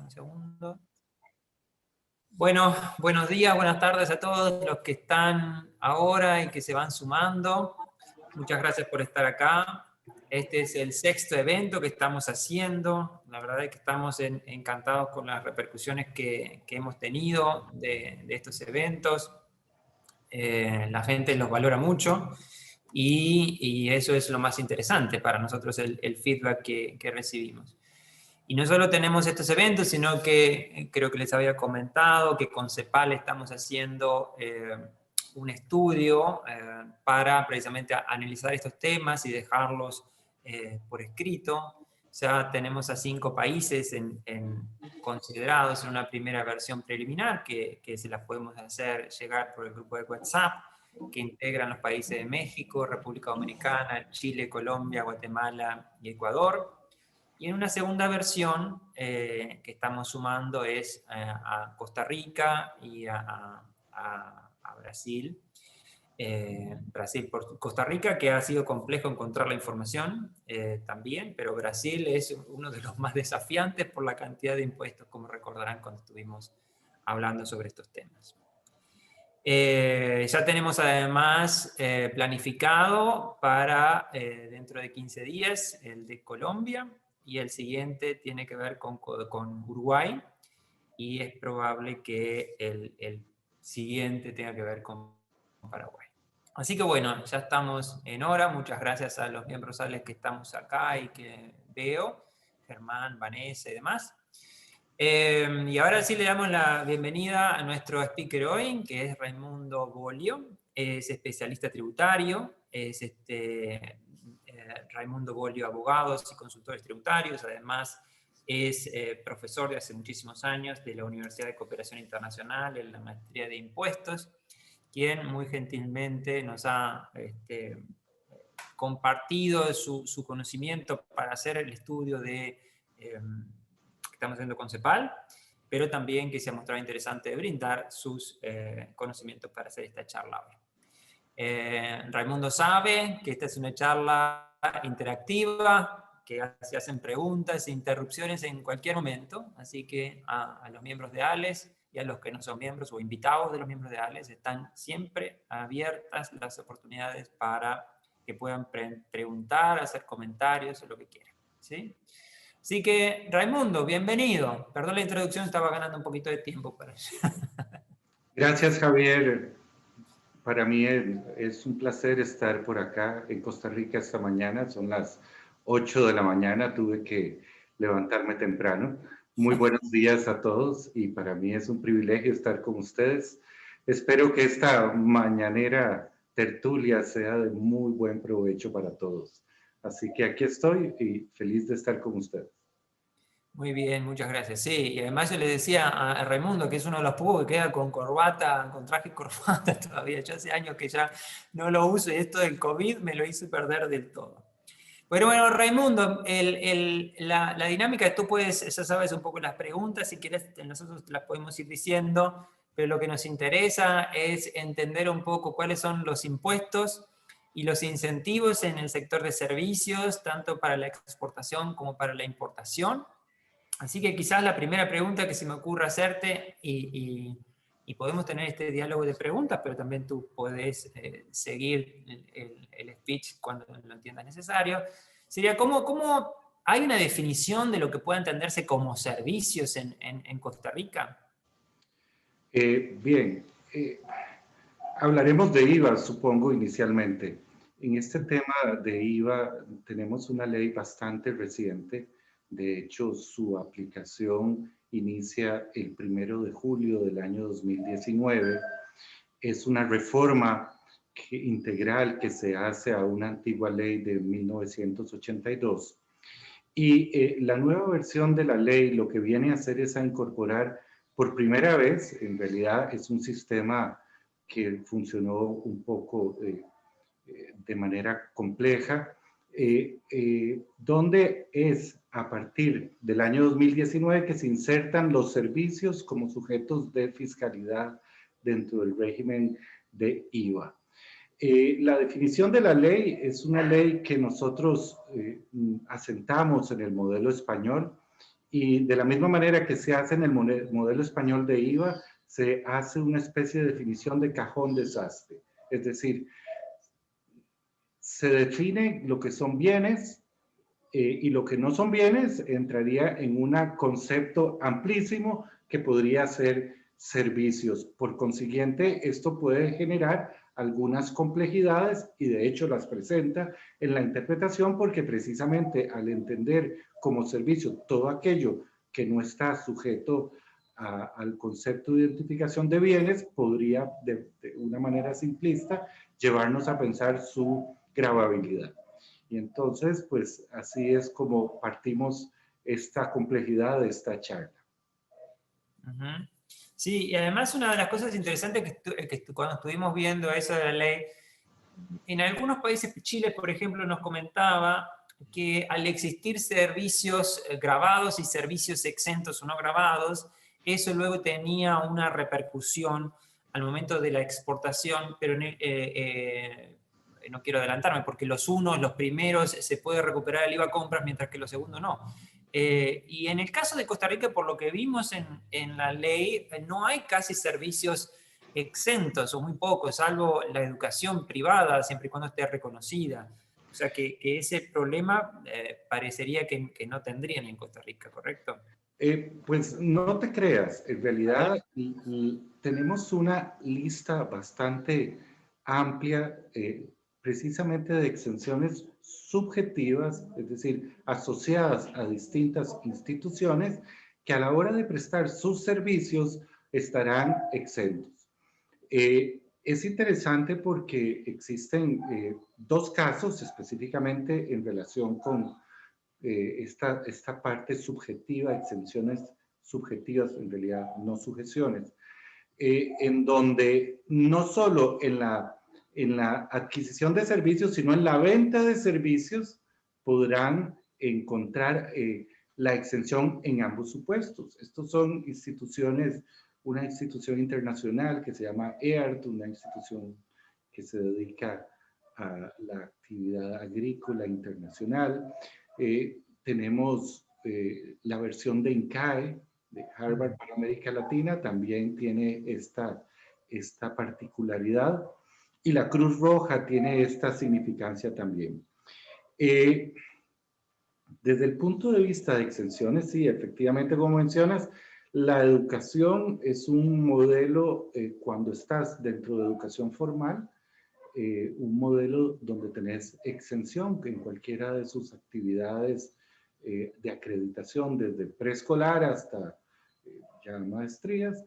Un segundo. Bueno, buenos días, buenas tardes a todos los que están ahora y que se van sumando. Muchas gracias por estar acá. Este es el 6º evento que estamos haciendo. La verdad es que estamos encantados con las repercusiones que hemos tenido de estos eventos. La gente los valora mucho y eso es lo más interesante para nosotros, el feedback que recibimos. Y no solo tenemos estos eventos, sino que creo que les había comentado que con CEPAL estamos haciendo un estudio para precisamente analizar estos temas y dejarlos por escrito. Ya tenemos a 5 países considerados en una primera versión preliminar que se las podemos hacer llegar por el grupo de WhatsApp, que integran los países de México, República Dominicana, Chile, Colombia, Guatemala y Ecuador. Y en una segunda versión que estamos sumando es a Costa Rica y a Brasil. Brasil por Costa Rica, que ha sido complejo encontrar la información también, pero Brasil es uno de los más desafiantes por la cantidad de impuestos, como recordarán cuando estuvimos hablando sobre estos temas. Ya tenemos además planificado para dentro de 15 días el de Colombia, y el siguiente tiene que ver con Uruguay, y es probable que el siguiente tenga que ver con Paraguay. Así que bueno, ya estamos en hora. Muchas gracias a los miembros que estamos acá y que veo, Germán, Vanessa y demás. Y ahora sí le damos la bienvenida a nuestro speaker hoy, que es Raimundo Bolio. Es especialista tributario, es Raimundo Bolio, abogados y consultores tributarios. Además, es profesor de hace muchísimos años de la Universidad de Cooperación Internacional en la maestría de impuestos, quien muy gentilmente nos ha compartido su conocimiento para hacer el estudio que estamos haciendo con CEPAL, pero también que se ha mostrado interesante de brindar sus conocimientos para hacer esta charla hoy. Raimundo sabe que esta es una charla interactiva, que se hacen preguntas e interrupciones en cualquier momento, así que a los miembros de ALES y a los que no son miembros o invitados de los miembros de ALES están siempre abiertas las oportunidades para que puedan preguntar, hacer comentarios o lo que quieran, ¿sí? Así que, Raimundo, bienvenido. Perdón la introducción, estaba ganando un poquito de tiempo para eso. Gracias, Javier. Para mí es un placer estar por acá en Costa Rica esta mañana. Son las 8 de la mañana, tuve que levantarme temprano. Muy buenos días a todos y para mí es un privilegio estar con ustedes. Espero que esta mañanera tertulia sea de muy buen provecho para todos. Así que aquí estoy y feliz de estar con ustedes. Muy bien, muchas gracias. Sí, y además yo le decía a Raimundo que es uno de los pocos que queda con corbata, con traje y corbata todavía. Yo hace años que ya no lo uso y esto del COVID me lo hizo perder del todo. Pero bueno, Raimundo, la dinámica, tú puedes, ya sabes un poco las preguntas, si quieres nosotros las podemos ir diciendo, pero lo que nos interesa es entender un poco cuáles son los impuestos y los incentivos en el sector de servicios, tanto para la exportación como para la importación. Así que quizás la primera pregunta que se me ocurre hacerte, y podemos tener este diálogo de preguntas, pero también tú podés seguir el speech cuando lo entiendas necesario, sería ¿cómo hay una definición de lo que pueda entenderse como servicios en Costa Rica? Bien, hablaremos de IVA, supongo, inicialmente. En este tema de IVA tenemos una ley bastante reciente. De hecho, su aplicación inicia el 1 de julio del año 2019. Es una reforma integral que se hace a una antigua ley de 1982. Y la nueva versión de la ley lo que viene a hacer es a incorporar por primera vez, en realidad es un sistema que funcionó un poco de manera compleja, donde es a partir del año 2019 que se insertan los servicios como sujetos de fiscalidad dentro del régimen de IVA. La definición de la ley es una ley que nosotros asentamos en el modelo español Y de la misma manera que se hace en el modelo español de IVA, se hace una especie de definición de cajón desastre. Es decir, se define lo que son bienes y lo que no son bienes entraría en un concepto amplísimo que podría ser servicios. Por consiguiente, esto puede generar algunas complejidades y de hecho las presenta en la interpretación porque precisamente al entender como servicio todo aquello que no está sujeto al concepto de identificación de bienes, podría de una manera simplista llevarnos a pensar su gravabilidad. Y entonces, pues así es como partimos esta complejidad de esta charla. Uh-huh. Sí, y además una de las cosas interesantes que cuando estuvimos viendo eso de la ley, en algunos países, Chile por ejemplo nos comentaba que al existir servicios grabados y servicios exentos o no grabados, eso luego tenía una repercusión al momento de la exportación, pero no quiero adelantarme, porque los primeros, se puede recuperar el IVA compras, mientras que los segundos no. Y en el caso de Costa Rica, por lo que vimos en la ley, no hay casi servicios exentos, o muy pocos, salvo la educación privada, siempre y cuando esté reconocida. O sea que ese problema parecería que no tendrían en Costa Rica, ¿correcto? Pues no te creas, en realidad tenemos una lista bastante amplia precisamente de exenciones subjetivas, es decir, asociadas a distintas instituciones que a la hora de prestar sus servicios estarán exentos. Es interesante porque existen dos casos específicamente en relación con esta parte subjetiva, exenciones subjetivas, en realidad no sujeciones, en donde no solo en la adquisición de servicios, sino en la venta de servicios podrán encontrar la exención en ambos supuestos. Estos son instituciones, una institución internacional que se llama EART, una institución que se dedica a la actividad agrícola internacional. Tenemos la versión de INCAE, de Harvard para América Latina, también tiene esta particularidad. Y la Cruz Roja tiene esta significancia también. Desde el punto de vista de exenciones, sí, efectivamente, como mencionas, la educación es un modelo, cuando estás dentro de educación formal, un modelo donde tenés exención en cualquiera de sus actividades de acreditación, desde preescolar hasta ya maestrías.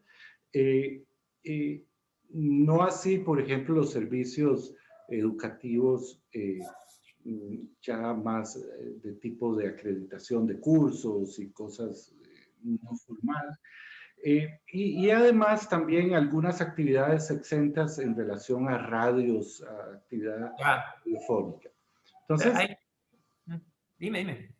No así, por ejemplo, los servicios educativos ya más de tipo de acreditación de cursos y cosas no formales. Y además también algunas actividades exentas en relación a radios, a actividad telefónica. Entonces, dime.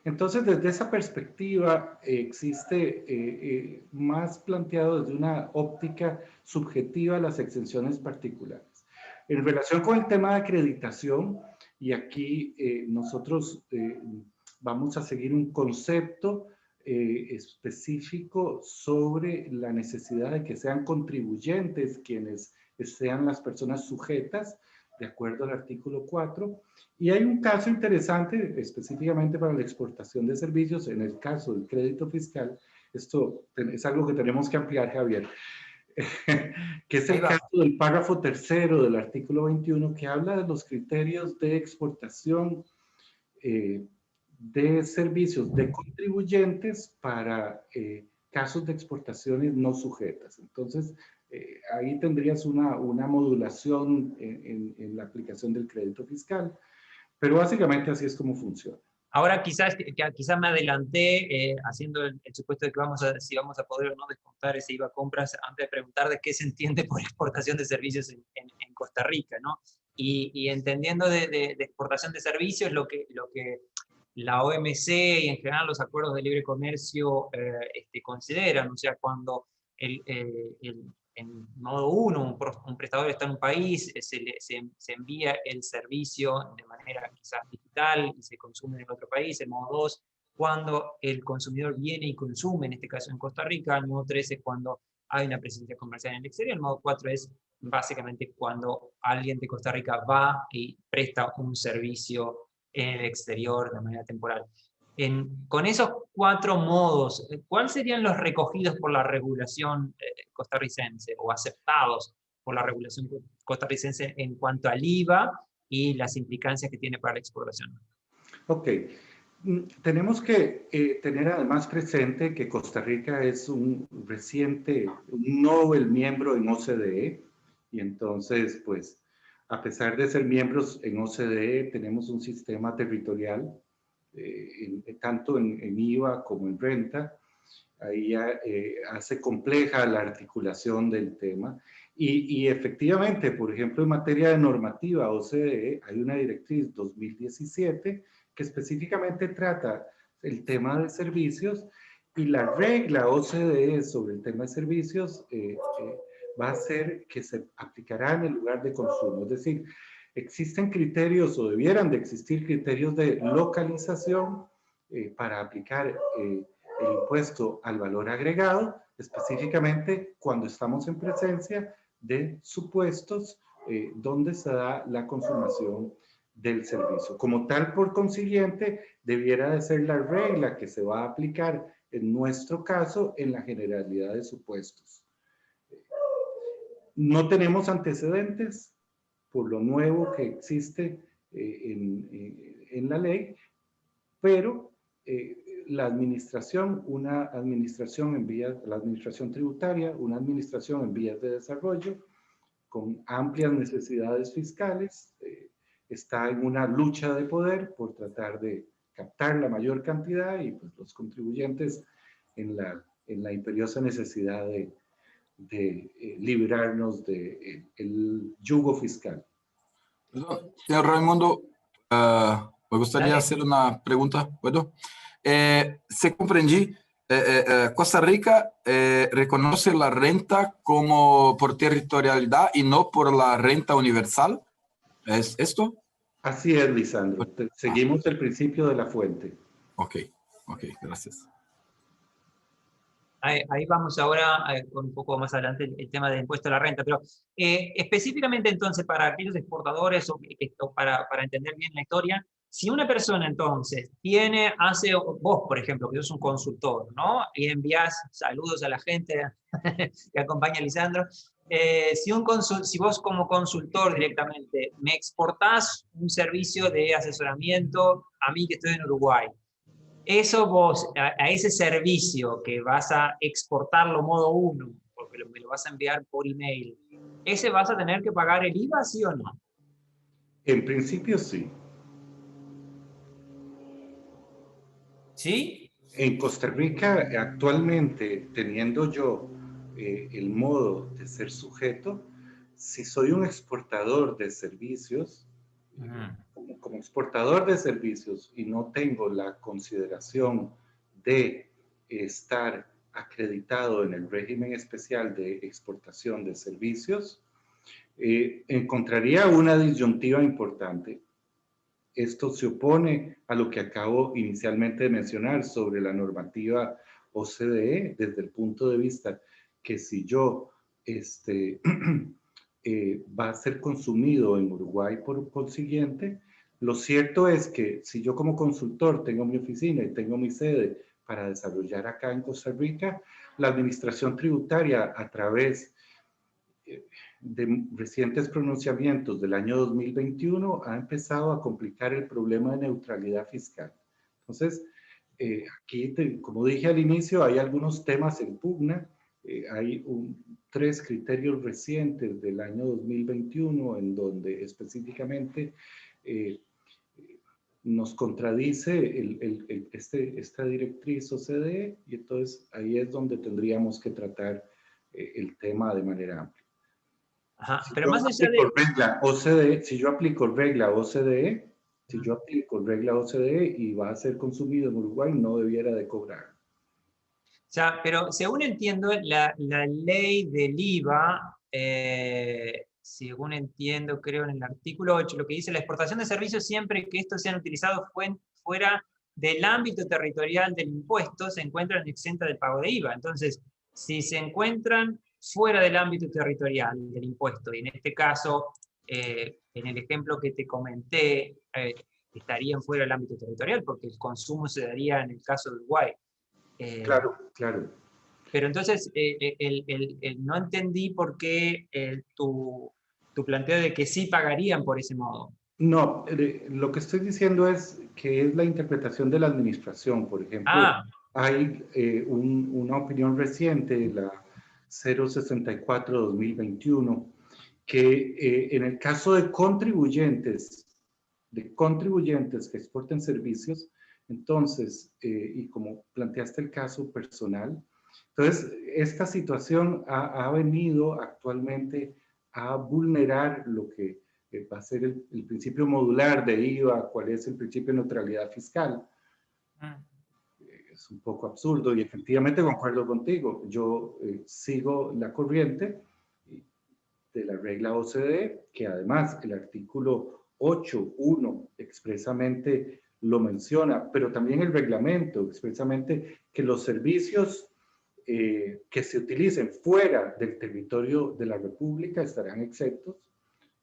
Entonces, desde esa perspectiva, existe más planteado desde una óptica subjetiva las exenciones particulares. En relación con el tema de acreditación, y aquí nosotros vamos a seguir un concepto específico sobre la necesidad de que sean contribuyentes quienes sean las personas sujetas, de acuerdo al artículo 4. Y hay un caso interesante específicamente para la exportación de servicios, en el caso del crédito fiscal. Esto es algo que tenemos que ampliar, Javier, que es el caso del párrafo tercero del artículo 21, que habla de los criterios de exportación de servicios de contribuyentes para casos de exportaciones no sujetas. Entonces, ahí tendrías una modulación en la aplicación del crédito fiscal, pero básicamente así es como funciona. Ahora quizás me adelanté haciendo el supuesto de que si vamos a poder o no descontar ese IVA compras antes de preguntar de qué se entiende por exportación de servicios en Costa Rica, ¿no? Y entendiendo de exportación de servicios lo que la OMC y en general los acuerdos de libre comercio consideran, o sea, cuando en modo 1 un prestador está en un país, se envía el servicio de manera quizás digital y se consume en otro país. En modo 2 cuando el consumidor viene y consume, en este caso en Costa Rica. El modo 3 es cuando hay una presencia comercial en el exterior. El modo 4 es básicamente cuando alguien de Costa Rica va y presta un servicio en el exterior de manera temporal. Con esos 4 modos, ¿cuáles serían los recogidos por la regulación costarricense o aceptados por la regulación costarricense en cuanto al IVA y las implicancias que tiene para la exportación? Ok. Tenemos que tener además presente que Costa Rica es un Nobel miembro en OCDE, y entonces, pues, a pesar de ser miembros en OCDE, tenemos un sistema territorial, tanto en IVA como en renta. Ahí hace compleja la articulación del tema. Y efectivamente, por ejemplo, en materia de normativa OCDE, hay una directriz 2017 que específicamente trata el tema de servicios, y la regla OCDE sobre el tema de servicios va a ser que se aplicará en el lugar de consumo. Es decir, existen criterios, o debieran de existir criterios de localización para aplicar el impuesto al valor agregado, específicamente cuando estamos en presencia de supuestos donde se da la consumación del servicio. Como tal, por consiguiente, debiera de ser la regla que se va a aplicar en nuestro caso en la generalidad de supuestos. No tenemos antecedentes por lo nuevo que existe en la ley, pero la administración, la administración tributaria, una administración en vías de desarrollo, con amplias necesidades fiscales, está en una lucha de poder por tratar de captar la mayor cantidad, y pues los contribuyentes en la imperiosa necesidad de librarnos del yugo fiscal. Señor Raimundo, me gustaría hacer una pregunta. ¿Puedo? Se comprendí, Costa Rica reconoce la renta como por territorialidad y no por la renta universal. ¿Es esto? Así es, Lisandro. Seguimos el principio de la fuente. Ok, gracias. Ahí vamos ahora, con un poco más adelante, el tema del impuesto a la renta. Pero específicamente entonces para aquellos exportadores, o para entender bien la historia, si una persona entonces vos por ejemplo, que sos un consultor, ¿no? Y envías saludos a la gente que acompaña a Lisandro. Si vos como consultor directamente me exportás un servicio de asesoramiento a mí que estoy en Uruguay, eso vos, a ese servicio que vas a exportarlo modo 1, porque me lo vas a enviar por email, ¿ese vas a tener que pagar el IVA, sí o no? En principio, sí. ¿Sí? En Costa Rica, actualmente, teniendo yo el modo de ser sujeto, si soy un exportador de servicios, como exportador de servicios, y no tengo la consideración de estar acreditado en el régimen especial de exportación de servicios, encontraría una disyuntiva importante. Esto se opone a lo que acabo inicialmente de mencionar sobre la normativa OCDE, desde el punto de vista que si yo va a ser consumido en Uruguay por consiguiente, lo cierto es que si yo como consultor tengo mi oficina y tengo mi sede para desarrollar acá en Costa Rica, la administración tributaria, a través de recientes pronunciamientos del año 2021, ha empezado a complicar el problema de neutralidad fiscal. Entonces, aquí, como dije al inicio, hay algunos temas en pugna. Hay 3 criterios recientes del año 2021 en donde específicamente nos contradice esta directriz OCDE, y entonces ahí es donde tendríamos que tratar el tema de manera amplia. Ajá, Si pero yo más allá de... regla OCDE, si yo aplico regla OCDE y va a ser consumido en Uruguay, no debiera de cobrar. O sea, pero según entiendo, la ley del IVA, según entiendo, creo en el artículo 8, lo que dice: la exportación de servicios siempre que estos sean utilizados fuera del ámbito territorial del impuesto se encuentran exentas del pago de IVA. Entonces, si se encuentran fuera del ámbito territorial del impuesto, y en este caso, en el ejemplo que te comenté, estarían fuera del ámbito territorial, porque el consumo se daría en el caso de Uruguay. Claro, claro. Pero entonces, no entendí por qué tu planteo de que sí pagarían por ese modo. No, lo que estoy diciendo es que es la interpretación de la administración. Por ejemplo, hay una opinión reciente, la 064-2021, que en el caso de contribuyentes que exporten servicios, entonces, y como planteaste el caso personal, entonces esta situación ha venido actualmente a vulnerar lo que va a ser el principio modular de IVA, cuál es el principio de neutralidad fiscal. Es un poco absurdo y efectivamente concuerdo contigo. Yo sigo la corriente de la regla OCDE, que además el artículo 8.1 expresamente lo menciona, pero también el reglamento expresamente que los servicios que se utilicen fuera del territorio de la República estarán exentos.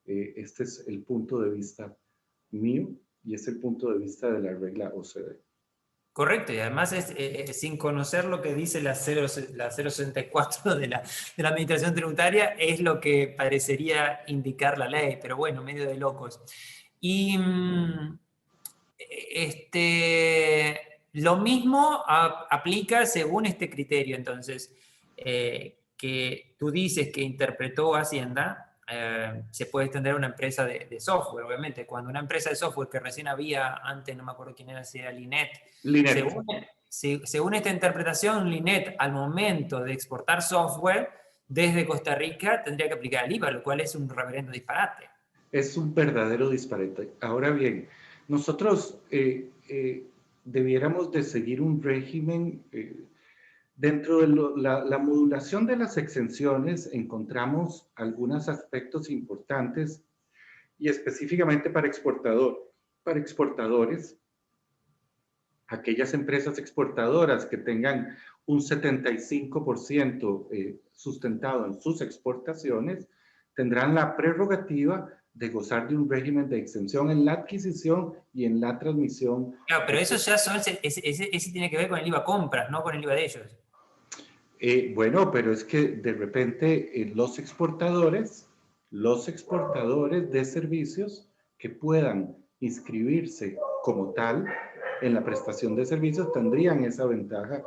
Este es el punto de vista mío y es el punto de vista de la regla OCDE. Correcto, y además sin conocer lo que dice la 064 de la Administración Tributaria, es lo que parecería indicar la ley, pero bueno, medio de locos. Y lo mismo aplica según este criterio, entonces, que tú dices que interpretó Hacienda, se puede extender a una empresa de software, obviamente. Cuando una empresa de software que recién había, antes no me acuerdo quién era, si era Linet. Según esta interpretación, Linet, al momento de exportar software desde Costa Rica, tendría que aplicar el IVA, lo cual es un reverendo disparate. Es un verdadero disparate. Ahora bien, nosotros debiéramos de seguir un régimen. Dentro de la modulación de las exenciones encontramos algunos aspectos importantes y específicamente para exportadores, aquellas empresas exportadoras que tengan un 75% sustentado en sus exportaciones, tendrán la prerrogativa de gozar de un régimen de exención en la adquisición y en la transmisión. Claro, pero eso ya ese tiene que ver con el IVA compras, no con el IVA de ellos. Bueno, pero es que de repente los exportadores de servicios que puedan inscribirse como tal en la prestación de servicios tendrían esa ventaja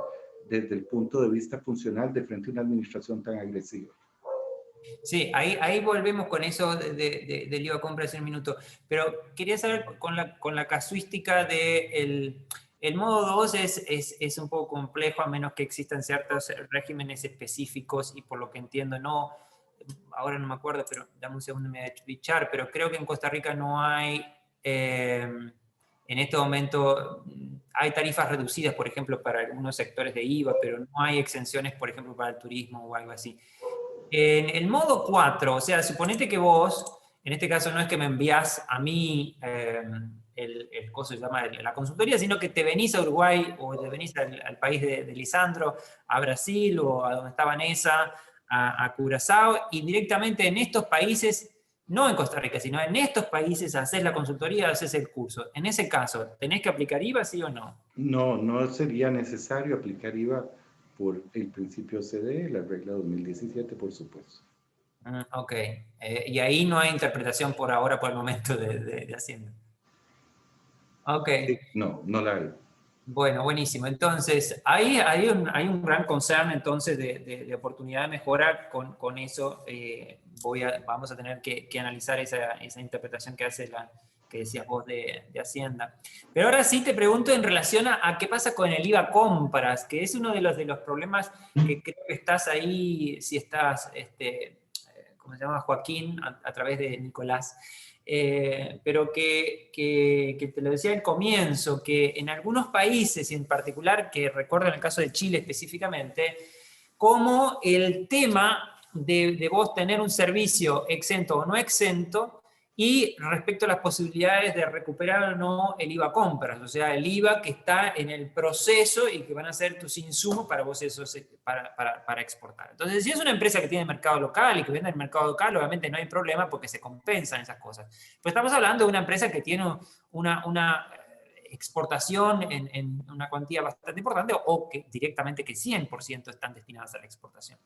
desde el punto de vista funcional de frente a una administración tan agresiva. Sí, ahí volvemos con eso del IVA compras en un minuto, pero quería saber con la casuística de el modo 2 es un poco complejo a menos que existan ciertos regímenes específicos y por lo que entiendo no, ahora no me acuerdo, pero dame un segundo, me voy a bichar, pero creo que en Costa Rica no hay, en este momento hay tarifas reducidas, por ejemplo, para algunos sectores de IVA, pero no hay exenciones, por ejemplo, para el turismo o algo así. En el modo 4, o sea, suponete que vos, en este caso no es que me envías a mí el coso se llama la consultoría, sino que te venís a Uruguay o te venís al país de Lisandro, a Brasil o a donde está Vanessa, a Curazao, y directamente en estos países, no en Costa Rica, sino en estos países haces la consultoría, haces el curso. En ese caso, ¿tenés que aplicar IVA, sí o no? No, no sería necesario aplicar IVA por el principio OCDE, la regla 2017, por supuesto. Ok, y ahí no hay interpretación por ahora, por el momento de Hacienda. Ok. Sí, no la hay. Bueno, buenísimo. Entonces, ahí hay un gran concern entonces de oportunidad de mejora con eso. Vamos a tener que analizar esa interpretación que hace que decías vos de Hacienda. Pero ahora sí te pregunto en relación a qué pasa con el IVA compras, que es uno de los problemas que creo que estás ahí, si estás, ¿cómo se llama? Joaquín, a través de Nicolás. Pero que te lo decía al comienzo, que en algunos países, y en particular, que recuerdo en el caso de Chile específicamente, como el tema de vos tener un servicio exento o no exento Y respecto a las posibilidades de recuperar o no el IVA compras, o sea, el IVA que está en el proceso y que van a ser tus insumos para vos para exportar. Entonces, si es una empresa que tiene mercado local y que vende en el mercado local, obviamente no hay problema porque se compensan esas cosas. Pero estamos hablando de una empresa que tiene una exportación en una cuantía bastante importante o que directamente que 100% están destinadas a la exportación.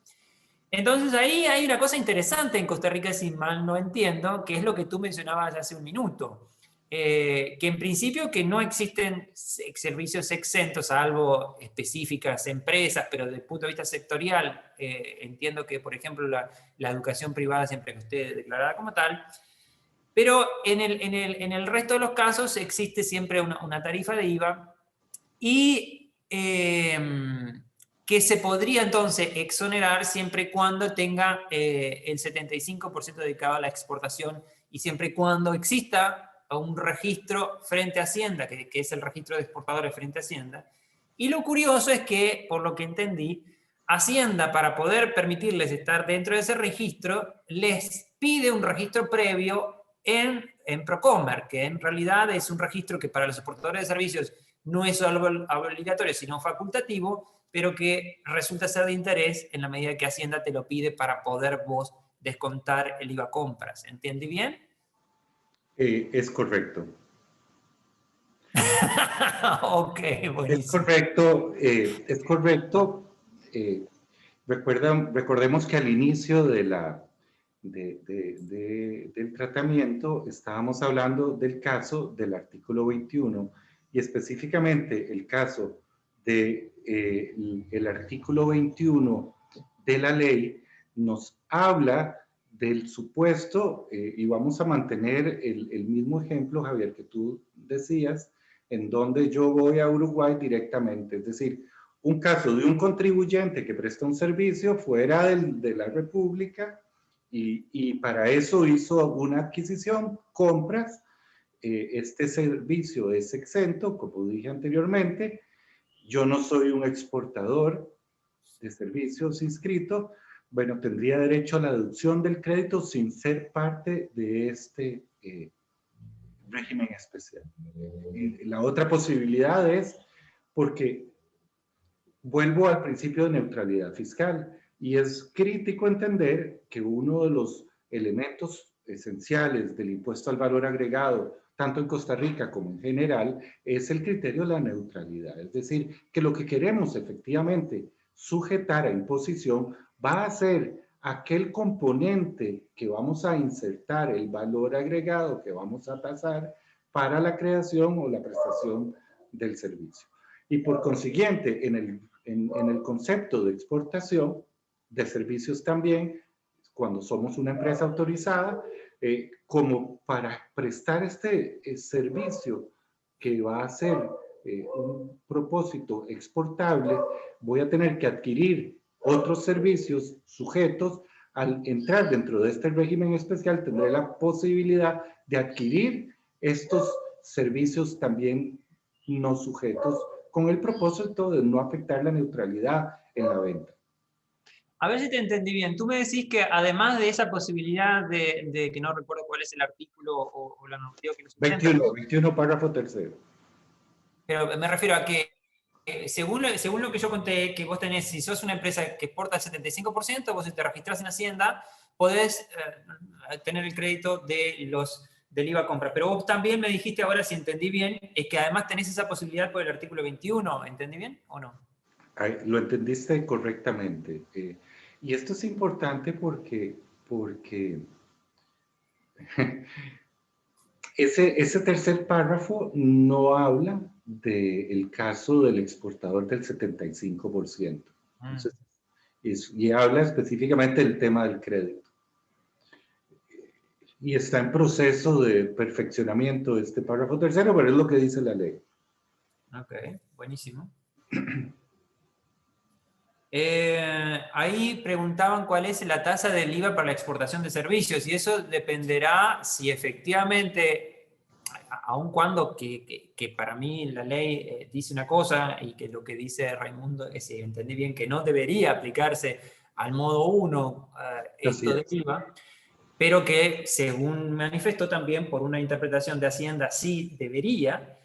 Entonces ahí hay una cosa interesante en Costa Rica, si mal no entiendo, que es lo que tú mencionabas hace un minuto, que en principio que no existen servicios exentos, salvo específicas empresas, pero desde el punto de vista sectorial, entiendo que, por ejemplo, la educación privada siempre que esté declarada como tal, pero en el resto de los casos existe siempre una tarifa de IVA y que se podría entonces exonerar siempre y cuando tenga el 75% dedicado a la exportación y siempre y cuando exista un registro frente a Hacienda, que es el registro de exportadores frente a Hacienda. Y lo curioso es que, por lo que entendí, Hacienda, para poder permitirles estar dentro de ese registro, les pide un registro previo en Procomer, que en realidad es un registro que para los exportadores de servicios no es obligatorio, sino facultativo, pero que resulta ser de interés en la medida que Hacienda te lo pide para poder vos descontar el IVA compras. ¿Entendí bien? Es correcto. Ok, buenísimo. Es correcto. Recordemos que al inicio del tratamiento estábamos hablando del caso del artículo 21 y específicamente el caso del artículo 21 de la ley nos habla del supuesto, y vamos a mantener el mismo ejemplo, Javier, que tú decías, en donde yo voy a Uruguay directamente, es decir, un caso de un contribuyente que presta un servicio fuera de la República y para eso hizo una adquisición, compras, este servicio es exento, como dije anteriormente, yo no soy un exportador de servicios inscrito, bueno, tendría derecho a la deducción del crédito sin ser parte de este régimen especial. La otra posibilidad es porque vuelvo al principio de neutralidad fiscal y es crítico entender que uno de los elementos esenciales del impuesto al valor agregado, tanto en Costa Rica como en general, es el criterio de la neutralidad. Es decir, que lo que queremos efectivamente sujetar a imposición va a ser aquel componente que vamos a insertar, el valor agregado que vamos a tasar para la creación o la prestación del servicio. Y por consiguiente, en el concepto de exportación de servicios también, cuando somos una empresa autorizada, como para prestar este servicio que va a ser un propósito exportable, voy a tener que adquirir otros servicios sujetos. Al entrar dentro de este régimen especial, tendré la posibilidad de adquirir estos servicios también no sujetos con el propósito de no afectar la neutralidad en la venta. A ver si te entendí bien. Tú me decís que además de esa posibilidad de que no recuerdo cuál es el artículo o la normativa que nos 21, párrafo tercero. Pero me refiero a que según lo que yo conté, que vos tenés, si sos una empresa que exporta el 75%, vos si te registrás en Hacienda, podés tener el crédito del IVA compra. Pero vos también me dijiste ahora, si entendí bien, es que además tenés esa posibilidad por el artículo 21. ¿Entendí bien o no? Lo entendiste correctamente. Y esto es importante porque ese tercer párrafo no habla del caso del exportador del 75%. Entonces, y habla específicamente del tema del crédito. Y está en proceso de perfeccionamiento este párrafo tercero, pero es lo que dice la ley. Ok, buenísimo. Ahí preguntaban cuál es la tasa del IVA para la exportación de servicios y eso dependerá si efectivamente, aun cuando que para mí la ley dice una cosa y que lo que dice Raimundo es, si entendí bien, que no debería aplicarse al modo 1 esto del IVA, pero que, según manifestó también por una interpretación de Hacienda, sí debería.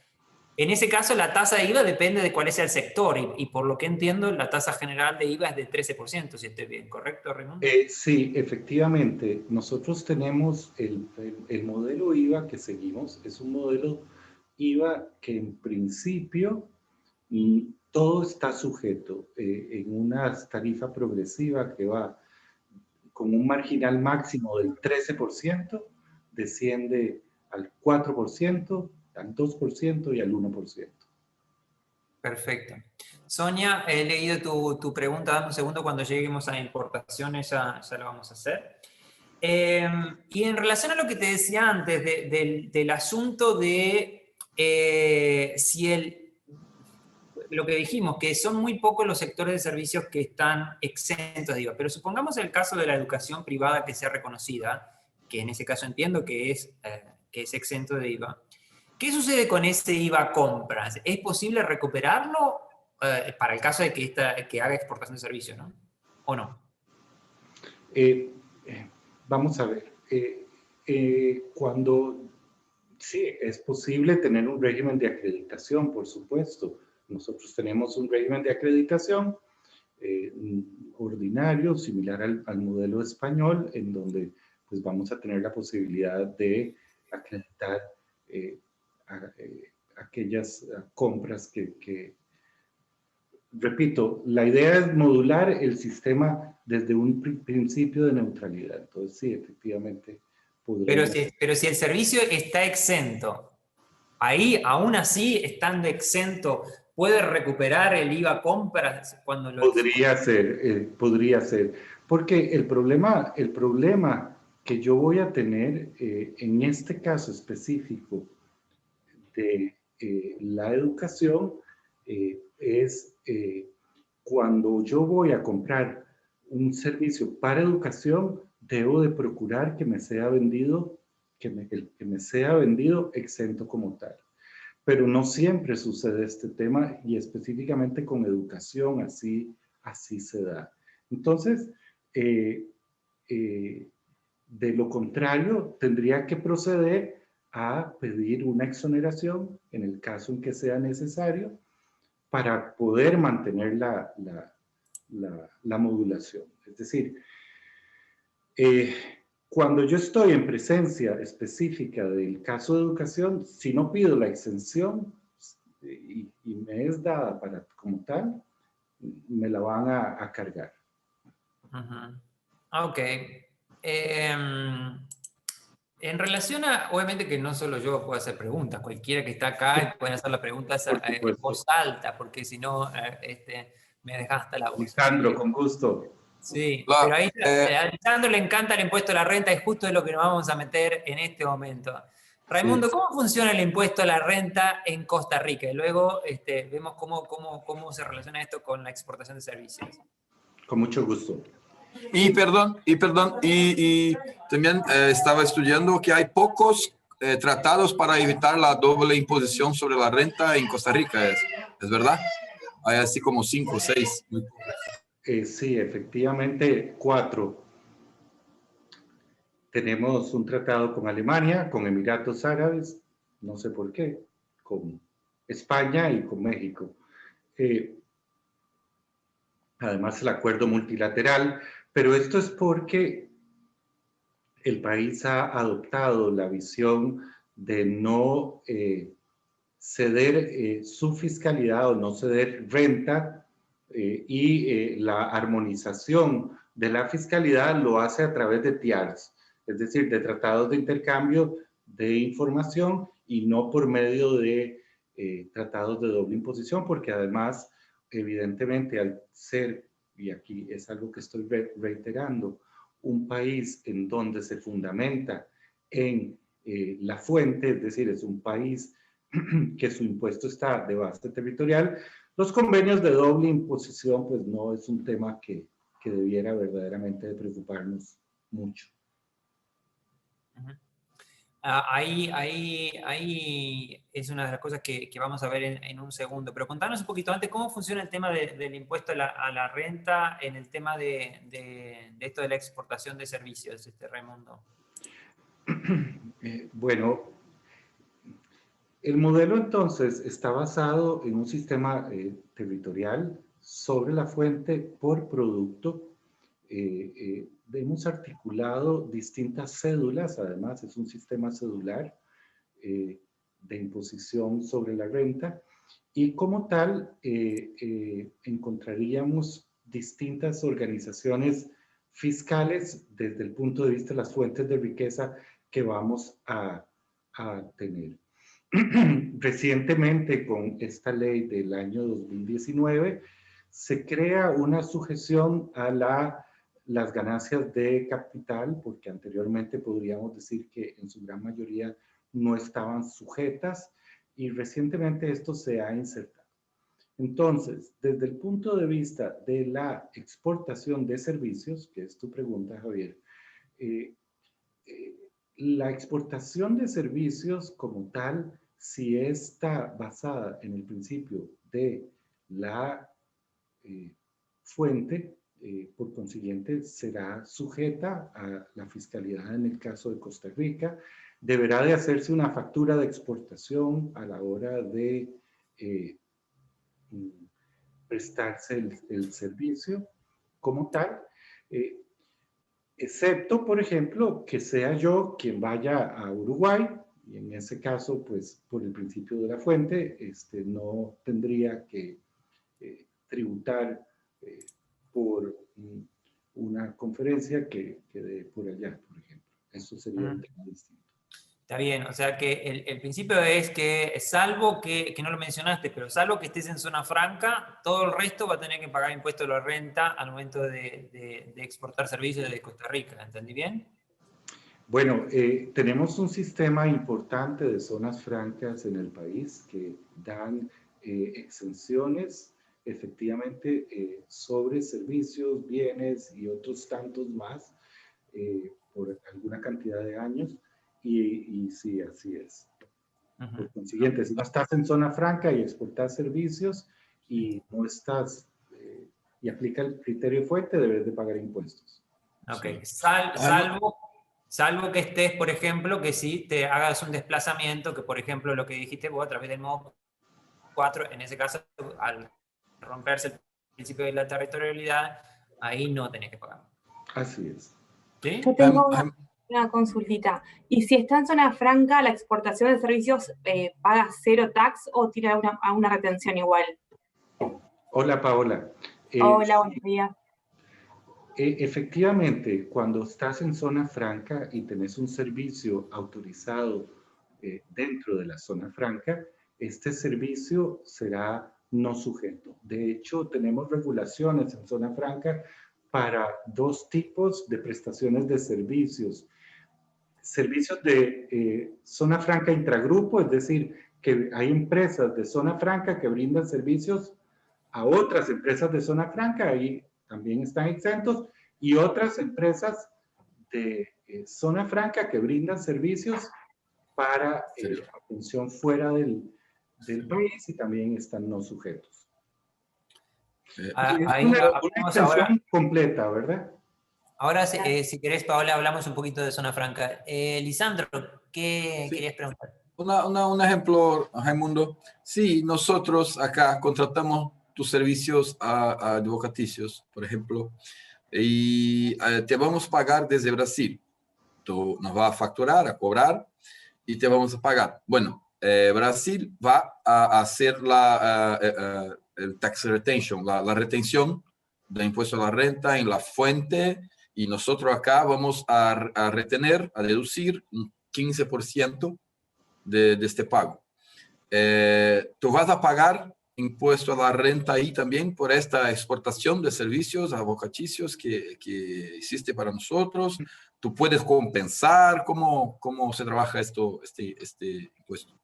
En ese caso, la tasa de IVA depende de cuál sea el sector, y por lo que entiendo, la tasa general de IVA es de 13%, si estoy bien, ¿correcto, Raimundo? Sí, efectivamente, nosotros tenemos el modelo IVA que seguimos, es un modelo IVA que en principio todo está sujeto en una tarifa progresiva que va con un marginal máximo del 13%, desciende al 4%, al 2% y al 1%. Perfecto. Sonia, he leído tu pregunta, dame un segundo, cuando lleguemos a importaciones ya lo vamos a hacer. Y en relación a lo que te decía antes del asunto de lo que dijimos, que son muy pocos los sectores de servicios que están exentos de IVA, pero supongamos el caso de la educación privada que sea reconocida, que en ese caso entiendo que es exento de IVA. ¿Qué sucede con ese IVA compras? ¿Es posible recuperarlo para el caso de que haga exportación de servicios, ¿no? ¿O no? Vamos a ver. Cuando sí, es posible tener un régimen de acreditación, por supuesto. Nosotros tenemos un régimen de acreditación ordinario, similar al modelo español, en donde pues vamos a tener la posibilidad de acreditar aquellas compras que, repito, la idea es modular el sistema desde un principio de neutralidad. Entonces, sí, efectivamente, podremos... Pero si el servicio está exento, ahí, aún así, estando exento, ¿puede recuperar el IVA compras cuando lo podría ser, porque el problema que yo voy a tener en este caso específico de la educación es cuando yo voy a comprar un servicio para educación, debo de procurar que me sea vendido, que me sea vendido exento como tal. Pero no siempre sucede este tema y específicamente con educación así se da. Entonces, de lo contrario, tendría que proceder a pedir una exoneración en el caso en que sea necesario para poder mantener la modulación. Es decir, cuando yo estoy en presencia específica del caso de educación, si no pido la exención y me es dada para como tal, me la van a cargar. Ok. En relación a, obviamente que no solo yo puedo hacer preguntas, cualquiera que está acá puede hacer las preguntas en voz alta, porque si no, me desgasta la voz. Alejandro, con gusto. Sí, pero ahí a Alejandro le encanta el impuesto a la renta, es justo de lo que nos vamos a meter en este momento. Raimundo, Sí. ¿cómo funciona el impuesto a la renta en Costa Rica? Y luego vemos cómo se relaciona esto con la exportación de servicios. Con mucho gusto. Y también estaba estudiando que hay pocos tratados para evitar la doble imposición sobre la renta en Costa Rica, ¿es verdad? Hay así como 5 o 6. Sí, efectivamente, 4. Tenemos un tratado con Alemania, con Emiratos Árabes, no sé por qué, con España y con México. Además, el acuerdo multilateral, pero esto es porque el país ha adoptado la visión de no ceder su fiscalidad o no ceder renta y la armonización de la fiscalidad lo hace a través de TIARS, es decir, de tratados de intercambio de información y no por medio de tratados de doble imposición, porque además, evidentemente, al ser, y aquí es algo que estoy reiterando, un país en donde se fundamenta en la fuente, es decir, es un país que su impuesto está de base territorial, los convenios de doble imposición pues no es un tema que debiera verdaderamente de preocuparnos mucho. Ahí es una de las cosas que vamos a ver en un segundo. Pero contanos un poquito antes cómo funciona el tema del impuesto a la renta en el tema de esto de la exportación de servicios, Raimundo. Bueno, el modelo entonces está basado en un sistema territorial sobre la fuente por producto. Hemos articulado distintas cédulas, además es un sistema cedular de imposición sobre la renta, y como tal encontraríamos distintas organizaciones fiscales desde el punto de vista de las fuentes de riqueza que vamos a tener. Recientemente, con esta ley del año 2019, se crea una sujeción a las ganancias de capital, porque anteriormente podríamos decir que en su gran mayoría no estaban sujetas, y recientemente esto se ha insertado. Entonces, desde el punto de vista de la exportación de servicios, que es tu pregunta, Javier, eh, la exportación de servicios como tal, si está basada en el principio de la fuente, por consiguiente, será sujeta a la fiscalidad en el caso de Costa Rica. Deberá de hacerse una factura de exportación a la hora de prestarse el servicio como tal. Excepto, por ejemplo, que sea yo quien vaya a Uruguay, y en ese caso, pues, por el principio de la fuente, no tendría que tributar por una conferencia que dé por allá, por ejemplo. Eso sería un tema distinto. Está bien, o sea que el principio es que, salvo que no lo mencionaste, pero salvo que estés en zona franca, todo el resto va a tener que pagar impuesto de la renta al momento de exportar servicios desde Costa Rica. ¿Entendí bien? Bueno, tenemos un sistema importante de zonas francas en el país que dan exenciones efectivamente sobre servicios, bienes y otros tantos más por alguna cantidad de años, y sí, así es. Por consiguiente, si no estás en zona franca y exportas servicios y no estás y aplica el criterio fuente, debes de pagar impuestos. Ok, Sí. salvo que estés, por ejemplo, que si te hagas un desplazamiento, que por ejemplo lo que dijiste vos a través del modo 4, en ese caso, al romperse el principio de la territorialidad, ahí no tenés que pagar. Así es. ¿Sí? Yo tengo una consultita. ¿Y si está en zona franca, la exportación de servicios paga cero tax o tiene alguna retención igual? Hola, Paola. Hola, buenos días. Efectivamente, cuando estás en zona franca y tenés un servicio autorizado dentro de la zona franca, este servicio será no sujeto. De hecho, tenemos regulaciones en zona franca para dos tipos de prestaciones de servicios. Servicios de zona franca intragrupo, es decir, que hay empresas de zona franca que brindan servicios a otras empresas de zona franca, ahí también están exentos, y otras empresas de zona franca que brindan servicios para atención fuera del país y también están no sujetos. Es una extensión completa, ¿verdad? Ahora, si querés, Paola, hablamos un poquito de zona franca. Lisandro, ¿qué querías preguntar? Un ejemplo, Raimundo. Sí, nosotros acá contratamos tus servicios a advocaticios, por ejemplo, y te vamos a pagar desde Brasil. Tú nos vas a facturar, a cobrar, y te vamos a pagar. Bueno, Brasil va a hacer el tax retention, la retención de impuesto a la renta en la fuente, y nosotros acá vamos a retener, a deducir un 15% de este pago. Tú vas a pagar impuesto a la renta ahí también por esta exportación de servicios advocaticios que hiciste para nosotros. Tú puedes compensar. ¿Cómo se trabaja este impuesto?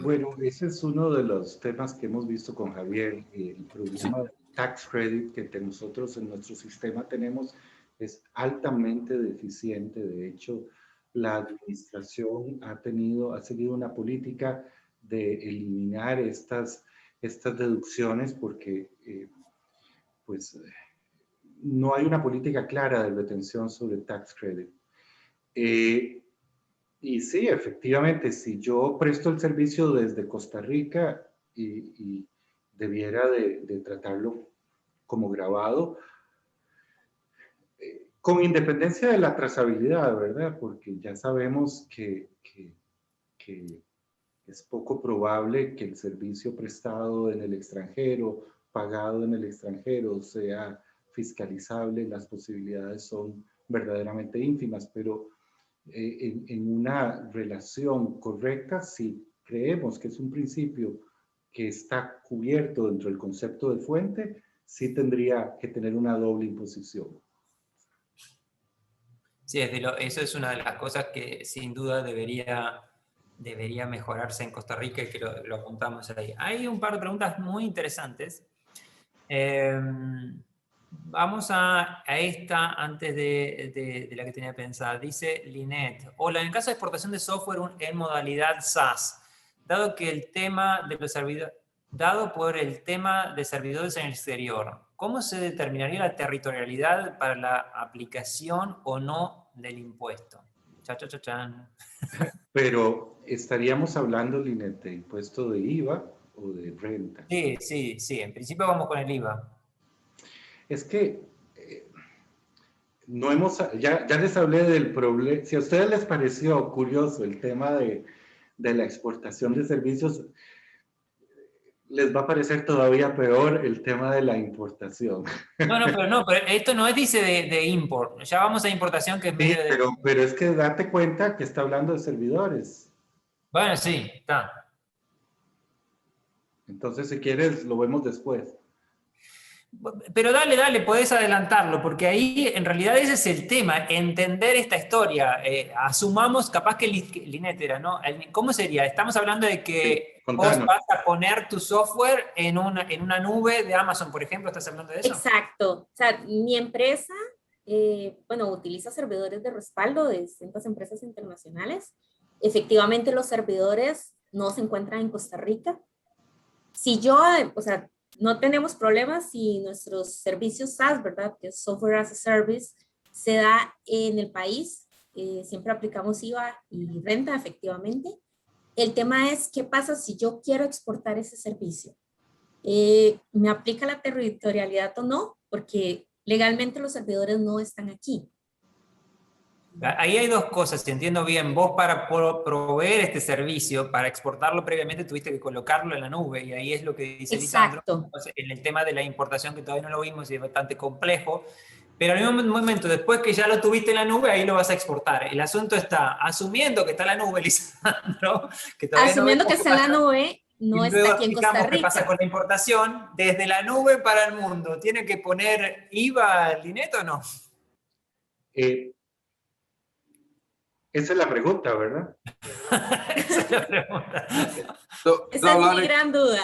Bueno, ese es uno de los temas que hemos visto con Javier. El programa de tax credit que nosotros en nuestro sistema tenemos es altamente deficiente. De hecho, la administración ha seguido una política de eliminar estas deducciones porque pues no hay una política clara de retención sobre tax credit. Y sí, efectivamente, si yo presto el servicio desde Costa Rica y debiera de tratarlo como grabado, con independencia de la trazabilidad, ¿verdad? Porque ya sabemos que es poco probable que el servicio prestado en el extranjero, pagado en el extranjero, sea fiscalizable. Las posibilidades son verdaderamente ínfimas, pero en una relación correcta, si creemos que es un principio que está cubierto dentro del concepto de fuente, sí tendría que tener una doble imposición. Sí, eso es una de las cosas que sin duda debería mejorarse en Costa Rica y que lo apuntamos ahí. Hay un par de preguntas muy interesantes. Vamos a esta antes de la que tenía pensada. Dice Linet: hola, en caso de exportación de software en modalidad SaaS, dado por el tema de servidores en el exterior, ¿cómo se determinaría la territorialidad para la aplicación o no del impuesto? Cha-cha-cha-chan. Pero estaríamos hablando, Linet, de impuesto de IVA o de renta. Sí, en principio vamos con el IVA. Es que no hemos, ya les hablé del problema. Si a ustedes les pareció curioso el tema de la exportación de servicios, les va a parecer todavía peor el tema de la importación. No, pero esto no es, dice de import. Ya vamos a importación, que es Sí, medio de... pero es que date cuenta que está hablando de servidores. Bueno, sí, está. Entonces, si quieres, lo vemos después. Pero dale, podés adelantarlo, porque ahí en realidad ese es el tema, entender esta historia. Asumamos, capaz que Linet era, ¿no? ¿Cómo sería? Estamos hablando de que Sí, vos vas a poner tu software en una nube de Amazon, por ejemplo. ¿Estás hablando de eso? Exacto. O sea, mi empresa, bueno, utiliza servidores de respaldo de distintas empresas internacionales. Efectivamente, los servidores no se encuentran en Costa Rica. Si yo, o sea, no tenemos problemas si nuestros servicios SaaS, ¿verdad? Que es Software as a Service, se da en el país. Siempre aplicamos IVA y renta, efectivamente. El tema es, ¿qué pasa si yo quiero exportar ese servicio? ¿Me aplica la territorialidad o no? Porque legalmente los servidores no están aquí. Ahí hay dos cosas, si entiendo bien. Vos, para proveer este servicio, para exportarlo previamente, tuviste que colocarlo en la nube, y ahí es lo que dice Lisandro. Entonces, en el tema de la importación, que todavía no lo vimos y es bastante complejo, pero en un momento, después que ya lo tuviste en la nube, ahí lo vas a exportar. El asunto está, asumiendo que está en la nube, Lisandro, que todavía asumiendo no que está en la nube, no está aquí en Costa Rica. ¿Qué pasa con la importación? Desde la nube para el mundo, ¿tiene que poner IVA, Linet, o no? Esa es la pregunta, ¿verdad? Esa es la pregunta. Esa es mi gran duda.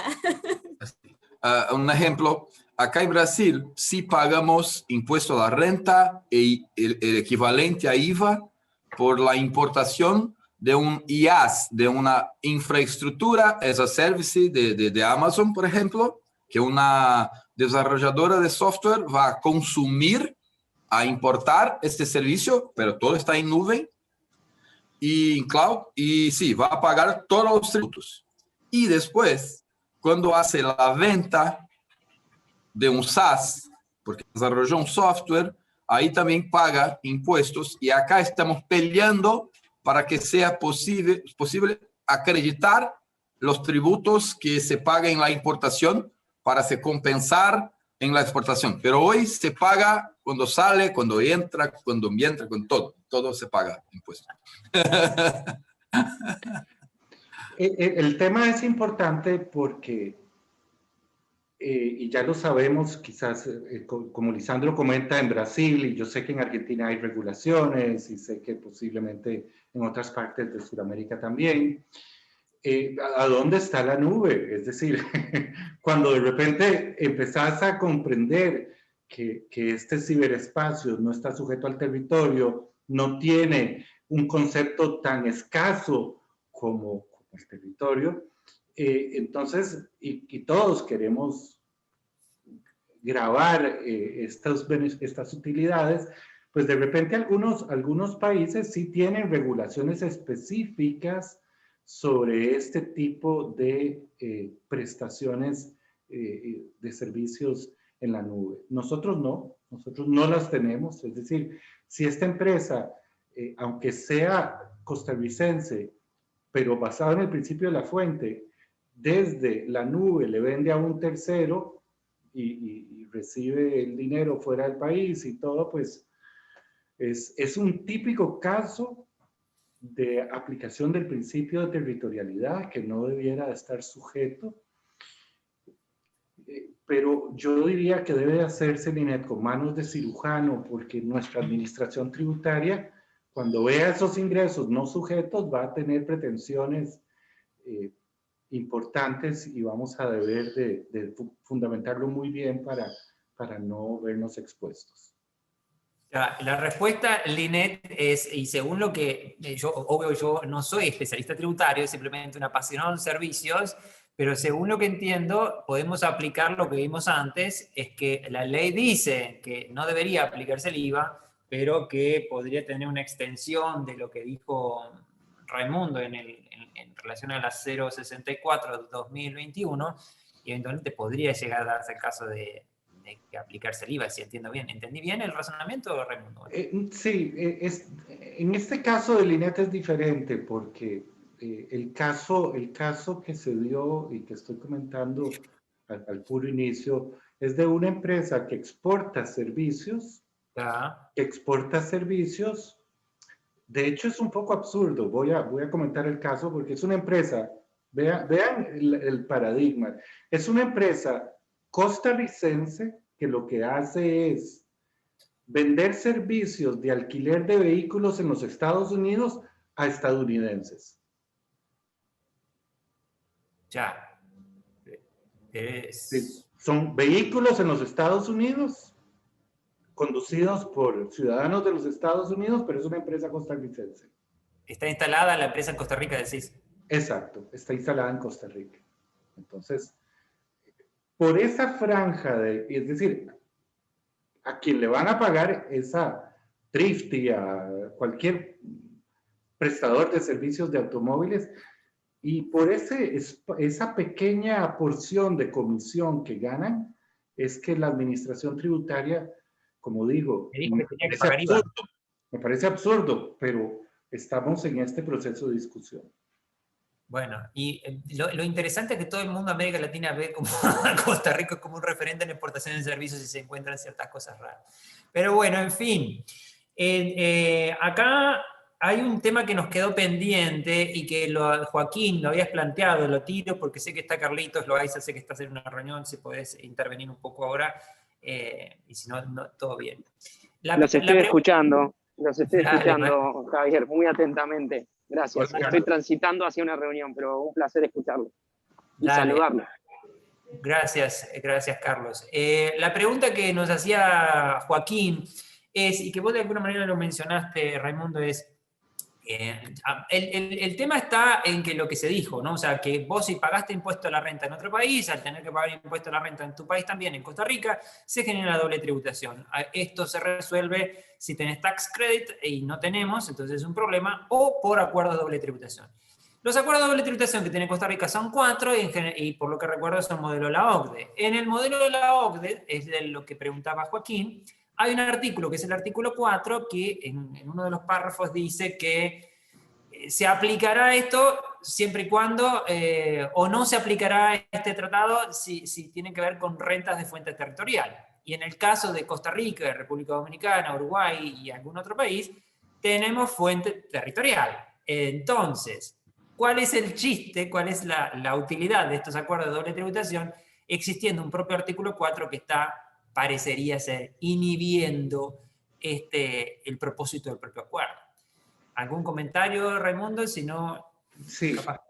Un ejemplo, acá en Brasil sí pagamos impuesto a la renta y el equivalente a IVA por la importación de un IaaS, de una infraestructura as a service de Amazon, por ejemplo, que una desarrolladora de software va a consumir, a importar este servicio, pero todo está en nube y en cloud, y sí, va a pagar todos los tributos. Y después, cuando hace la venta de un SaaS, porque desarrolló un software, ahí también paga impuestos, y acá estamos peleando para que sea posible acreditar los tributos que se pagan en la importación para se compensar en la exportación. Pero hoy se paga cuando sale, cuando entra, con todo se paga impuestos. El tema es importante porque, y ya lo sabemos, quizás, como Lisandro comenta, en Brasil, y yo sé que en Argentina hay regulaciones, y sé que posiblemente en otras partes de Sudamérica también. ¿A dónde está la nube? Es decir, cuando de repente empezás a comprender que este ciberespacio no está sujeto al territorio, no tiene un concepto tan escaso como el territorio, entonces, y todos queremos grabar estas utilidades, pues de repente algunos países sí tienen regulaciones específicas sobre este tipo de prestaciones de servicios en la nube. Nosotros no las tenemos. Es decir, si esta empresa, aunque sea costarricense, pero basada en el principio de la fuente, desde la nube le vende a un tercero y recibe el dinero fuera del país y todo, pues es un típico caso de aplicación del principio de territorialidad que no debiera estar sujeto. Pero yo diría que debe hacerse, Linet, con manos de cirujano, porque nuestra administración tributaria, cuando vea esos ingresos no sujetos, va a tener pretensiones importantes y vamos a deber de fundamentarlo muy bien para no vernos expuestos. La respuesta, Linet, es, y según lo que obvio yo no soy especialista tributario, simplemente un apasionado en servicios, pero según lo que entiendo, podemos aplicar lo que vimos antes, es que la ley dice que no debería aplicarse el IVA, pero que podría tener una extensión de lo que dijo Raimundo en relación a la 064/2021, y eventualmente podría llegar a darse el caso de que aplicarse el IVA, si entiendo bien. ¿Entendí bien el razonamiento, Raimundo? Sí, en este caso del INET es diferente porque el caso que se dio y que estoy comentando al puro inicio es de una empresa que exporta servicios, de hecho es un poco absurdo, voy a comentar el caso porque es una empresa, vean el paradigma, es una empresa costarricense que lo que hace es vender servicios de alquiler de vehículos en los Estados Unidos a estadounidenses. Ya. Son vehículos en los Estados Unidos, conducidos por ciudadanos de los Estados Unidos, pero es una empresa costarricense. Está instalada la empresa en Costa Rica, decís. Exacto, está instalada en Costa Rica. Entonces, por esa franja es decir, a quien le van a pagar es a Trifty, a cualquier prestador de servicios de automóviles, y por esa pequeña porción de comisión que ganan, es que la administración tributaria, como digo, me parece absurdo, pero estamos en este proceso de discusión. Bueno, y lo interesante es que todo el mundo de América Latina ve como a Costa Rica como un referente en exportación de servicios y se encuentran ciertas cosas raras. Pero bueno, en fin. Acá hay un tema que nos quedó pendiente y que Joaquín lo habías planteado, lo tiro porque sé que está Carlitos Loaiza, sé que estás en una reunión, si podés intervenir un poco ahora, y si no, todo bien. Los estoy escuchando, Javier, muy atentamente. Gracias. Estoy transitando hacia una reunión, pero un placer escucharlo y saludarlo. Gracias, Carlos. La pregunta que nos hacía Joaquín es, y que vos de alguna manera lo mencionaste, Raimundo, es, el tema está en que lo que se dijo, ¿no? O sea, que vos si pagaste impuesto a la renta en otro país, al tener que pagar impuesto a la renta en tu país también, en Costa Rica, se genera la doble tributación. Esto se resuelve si tenés tax credit y no tenemos, entonces es un problema, o por acuerdo de doble tributación. Los acuerdos de doble tributación que tiene Costa Rica son 4 y por lo que recuerdo es el modelo de la OCDE. En el modelo de la OCDE, es de lo que preguntaba Joaquín, hay un artículo que es el artículo 4 que en uno de los párrafos dice que se aplicará esto siempre y cuando, o no se aplicará este tratado si tiene que ver con rentas de fuente territorial. Y en el caso de Costa Rica, República Dominicana, Uruguay y algún otro país, tenemos fuente territorial. Entonces, ¿cuál es el chiste, cuál es la utilidad de estos acuerdos de doble tributación? Existiendo un propio artículo 4 que está, parecería ser, inhibiendo el propósito del propio acuerdo. ¿Algún comentario, Raimundo? Si no... Sí. Capaz.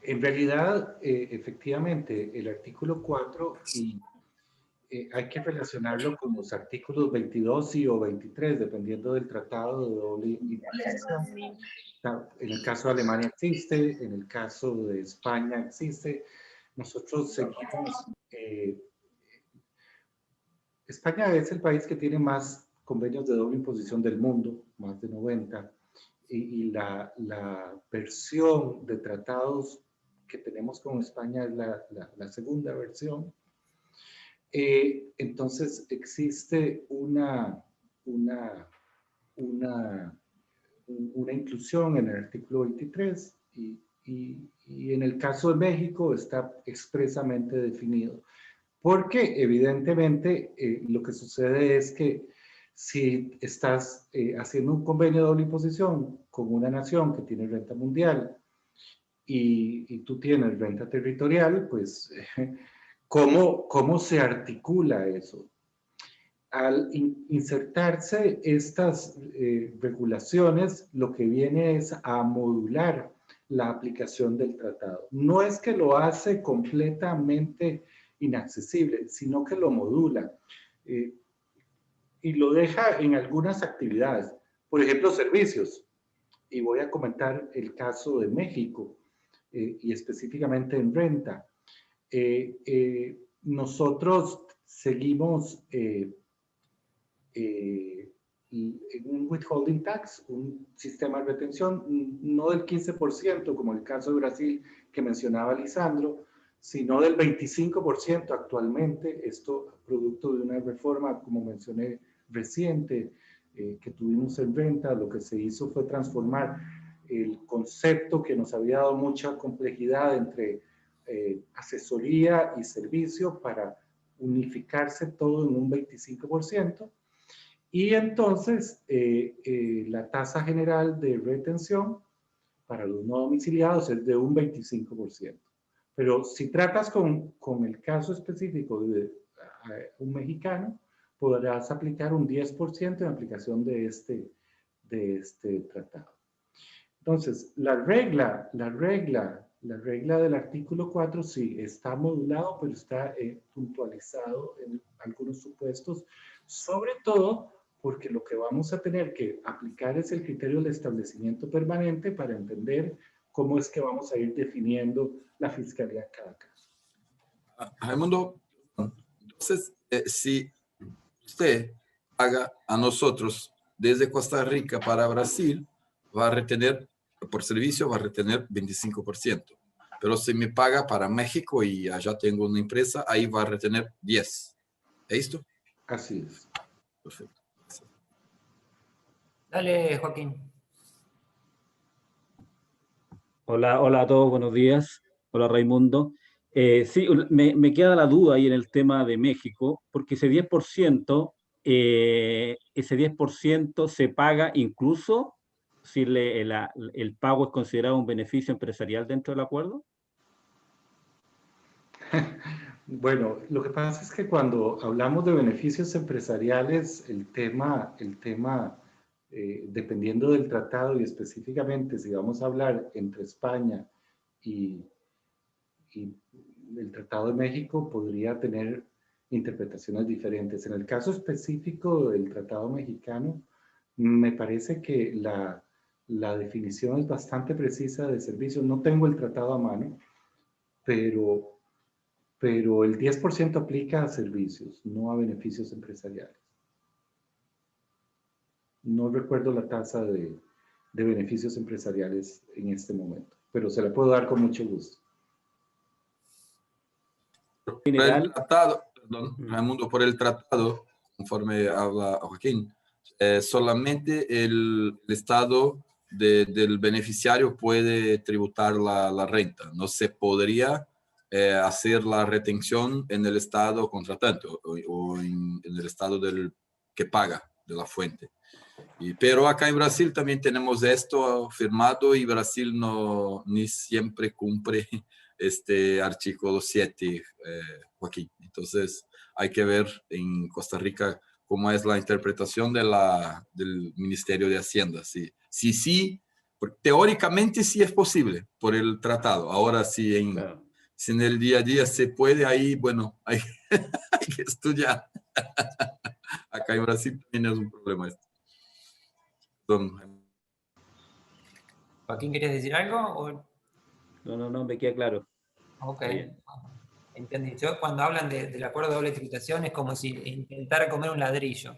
En realidad, efectivamente, el artículo 4 hay que relacionarlo con los artículos 22 o 23, dependiendo del tratado de doble imposición. En el caso de Alemania existe, en el caso de España existe. Nosotros seguimos... España es el país que tiene más convenios de doble imposición del mundo, más de 90, y la versión de tratados que tenemos con España es la segunda versión. Entonces existe una inclusión en el artículo 23 y en el caso de México está expresamente definido. Porque evidentemente lo que sucede es que si estás haciendo un convenio de doble imposición con una nación que tiene renta mundial y tú tienes renta territorial, pues ¿cómo se articula eso? Al insertarse estas regulaciones, lo que viene es a modular la aplicación del tratado. No es que lo hace completamente inaccesible, sino que lo modula y lo deja en algunas actividades. Por ejemplo, servicios. Y voy a comentar el caso de México y específicamente en renta. Nosotros seguimos un withholding tax, un sistema de retención, no del 15%, como el caso de Brasil que mencionaba Lisandro, sino del 25% actualmente, esto producto de una reforma, como mencioné, reciente, que tuvimos en renta. Lo que se hizo fue transformar el concepto que nos había dado mucha complejidad entre asesoría y servicio para unificarse todo en un 25%. Y entonces la tasa general de retención para los no domiciliados es de un 25%. Pero si tratas con el caso específico de un mexicano, podrás aplicar un 10% en aplicación de este tratado. Entonces, la regla del artículo 4 sí está modulado, pero está puntualizado en algunos supuestos, sobre todo porque lo que vamos a tener que aplicar es el criterio del establecimiento permanente para entender cómo es que vamos a ir definiendo la fiscalía en cada caso. Raimundo, entonces, si usted paga a nosotros desde Costa Rica para Brasil, va a retener, por servicio, va a retener 25%. Pero si me paga para México y allá tengo una empresa, ahí va a retener 10%. ¿Es esto? Así es. Perfecto. Dale, Joaquín. Hola a todos, buenos días. Hola, Raimundo. Sí, me queda la duda ahí en el tema de México, porque ese 10% se paga incluso si el pago es considerado un beneficio empresarial dentro del acuerdo. Bueno, lo que pasa es que cuando hablamos de beneficios empresariales, el tema dependiendo del tratado y específicamente si vamos a hablar entre España y el Tratado de México, podría tener interpretaciones diferentes. En el caso específico del Tratado Mexicano, me parece que la definición es bastante precisa de servicio. No tengo el tratado a mano, pero el 10% aplica a servicios, no a beneficios empresariales. No recuerdo la tasa de beneficios empresariales en este momento, pero se la puedo dar con mucho gusto. General, el tratado, perdón, Raimundo, por el tratado, conforme habla Joaquín, solamente el estado del beneficiario puede tributar la renta. No se podría hacer la retención en el estado contratante o en el estado del que paga, de la fuente. Pero acá en Brasil también tenemos esto firmado y Brasil ni siempre cumple este artículo 7, Joaquín. Entonces hay que ver en Costa Rica cómo es la interpretación del Ministerio de Hacienda. Sí, teóricamente sí es posible por el tratado. Ahora sí, Claro. si en el día a día se puede, ahí, bueno, hay que estudiar. Acá en Brasil también es un problema esto. Joaquín, ¿querías decir algo? ¿O? No, me queda claro. Ok, entendí. Yo cuando hablan del acuerdo de doble tributación es como si intentara comer un ladrillo.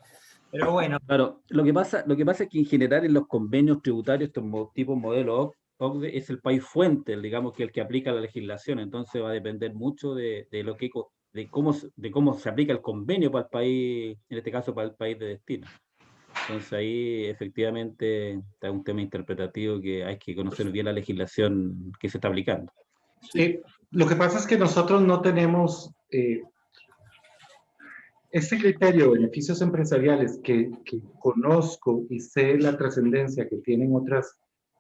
Pero bueno. Claro, lo que pasa es que en general en los convenios tributarios, estos tipos modelos OCDE, es el país fuente, digamos, que el que aplica la legislación. Entonces va a depender mucho de cómo se aplica el convenio para el país, en este caso para el país de destino. Entonces ahí efectivamente está un tema interpretativo que hay que conocer bien la legislación que se está aplicando. Lo que pasa es que nosotros no tenemos este criterio de beneficios empresariales que conozco y sé la trascendencia que tienen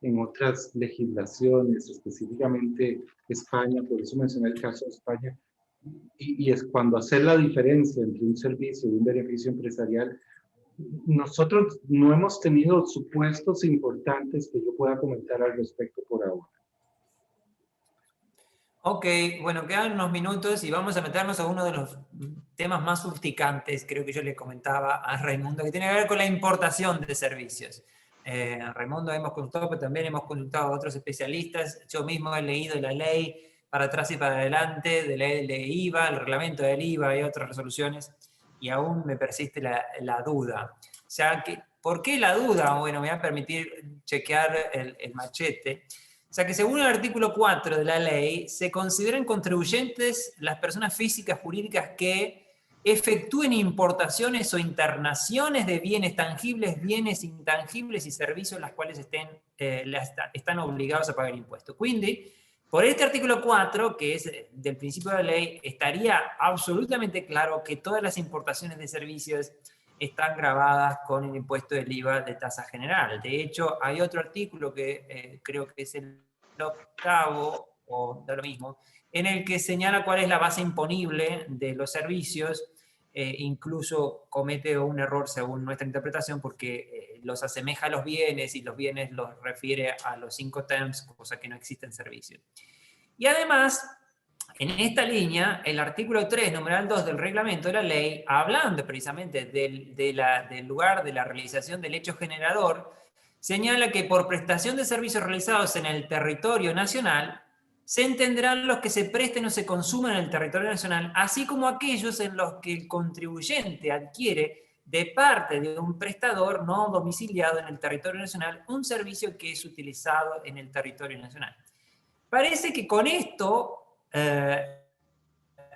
en otras legislaciones, específicamente España, por eso mencioné el caso de España, y es cuando hacer la diferencia entre un servicio y un beneficio empresarial. Nosotros no hemos tenido supuestos importantes que yo pueda comentar al respecto por ahora. Ok, bueno, quedan unos minutos y vamos a meternos a uno de los temas más urticantes, creo que yo le comentaba a Raimundo, que tiene que ver con la importación de servicios. Raimundo hemos consultado, pero también hemos consultado a otros especialistas. Yo mismo he leído la ley para atrás y para adelante, de IVA, el reglamento del IVA y otras resoluciones, y aún me persiste la duda. O sea, ¿por qué la duda? Bueno, me va a permitir chequear el machete. O sea que según el artículo 4 de la ley, se consideran contribuyentes las personas físicas jurídicas que efectúen importaciones o internaciones de bienes tangibles, bienes intangibles y servicios las cuales están obligados a pagar impuestos. Quindi, por este artículo 4, que es del principio de la ley, estaría absolutamente claro que todas las importaciones de servicios están grabadas con el impuesto del IVA de tasa general. De hecho, hay otro artículo que creo que es el octavo, o da lo mismo, en el que señala cuál es la base imponible de los servicios, incluso comete un error según nuestra interpretación porque los asemeja a los bienes y los bienes los refiere a los 5 terms, cosa que no existe en servicios. Y además, en esta línea, el artículo 3, numeral 2 del reglamento de la ley, hablando precisamente del lugar de la realización del hecho generador, señala que por prestación de servicios realizados en el territorio nacional, se entenderán los que se presten o se consuman en el territorio nacional, así como aquellos en los que el contribuyente adquiere de parte de un prestador no domiciliado en el territorio nacional un servicio que es utilizado en el territorio nacional. Parece que con esto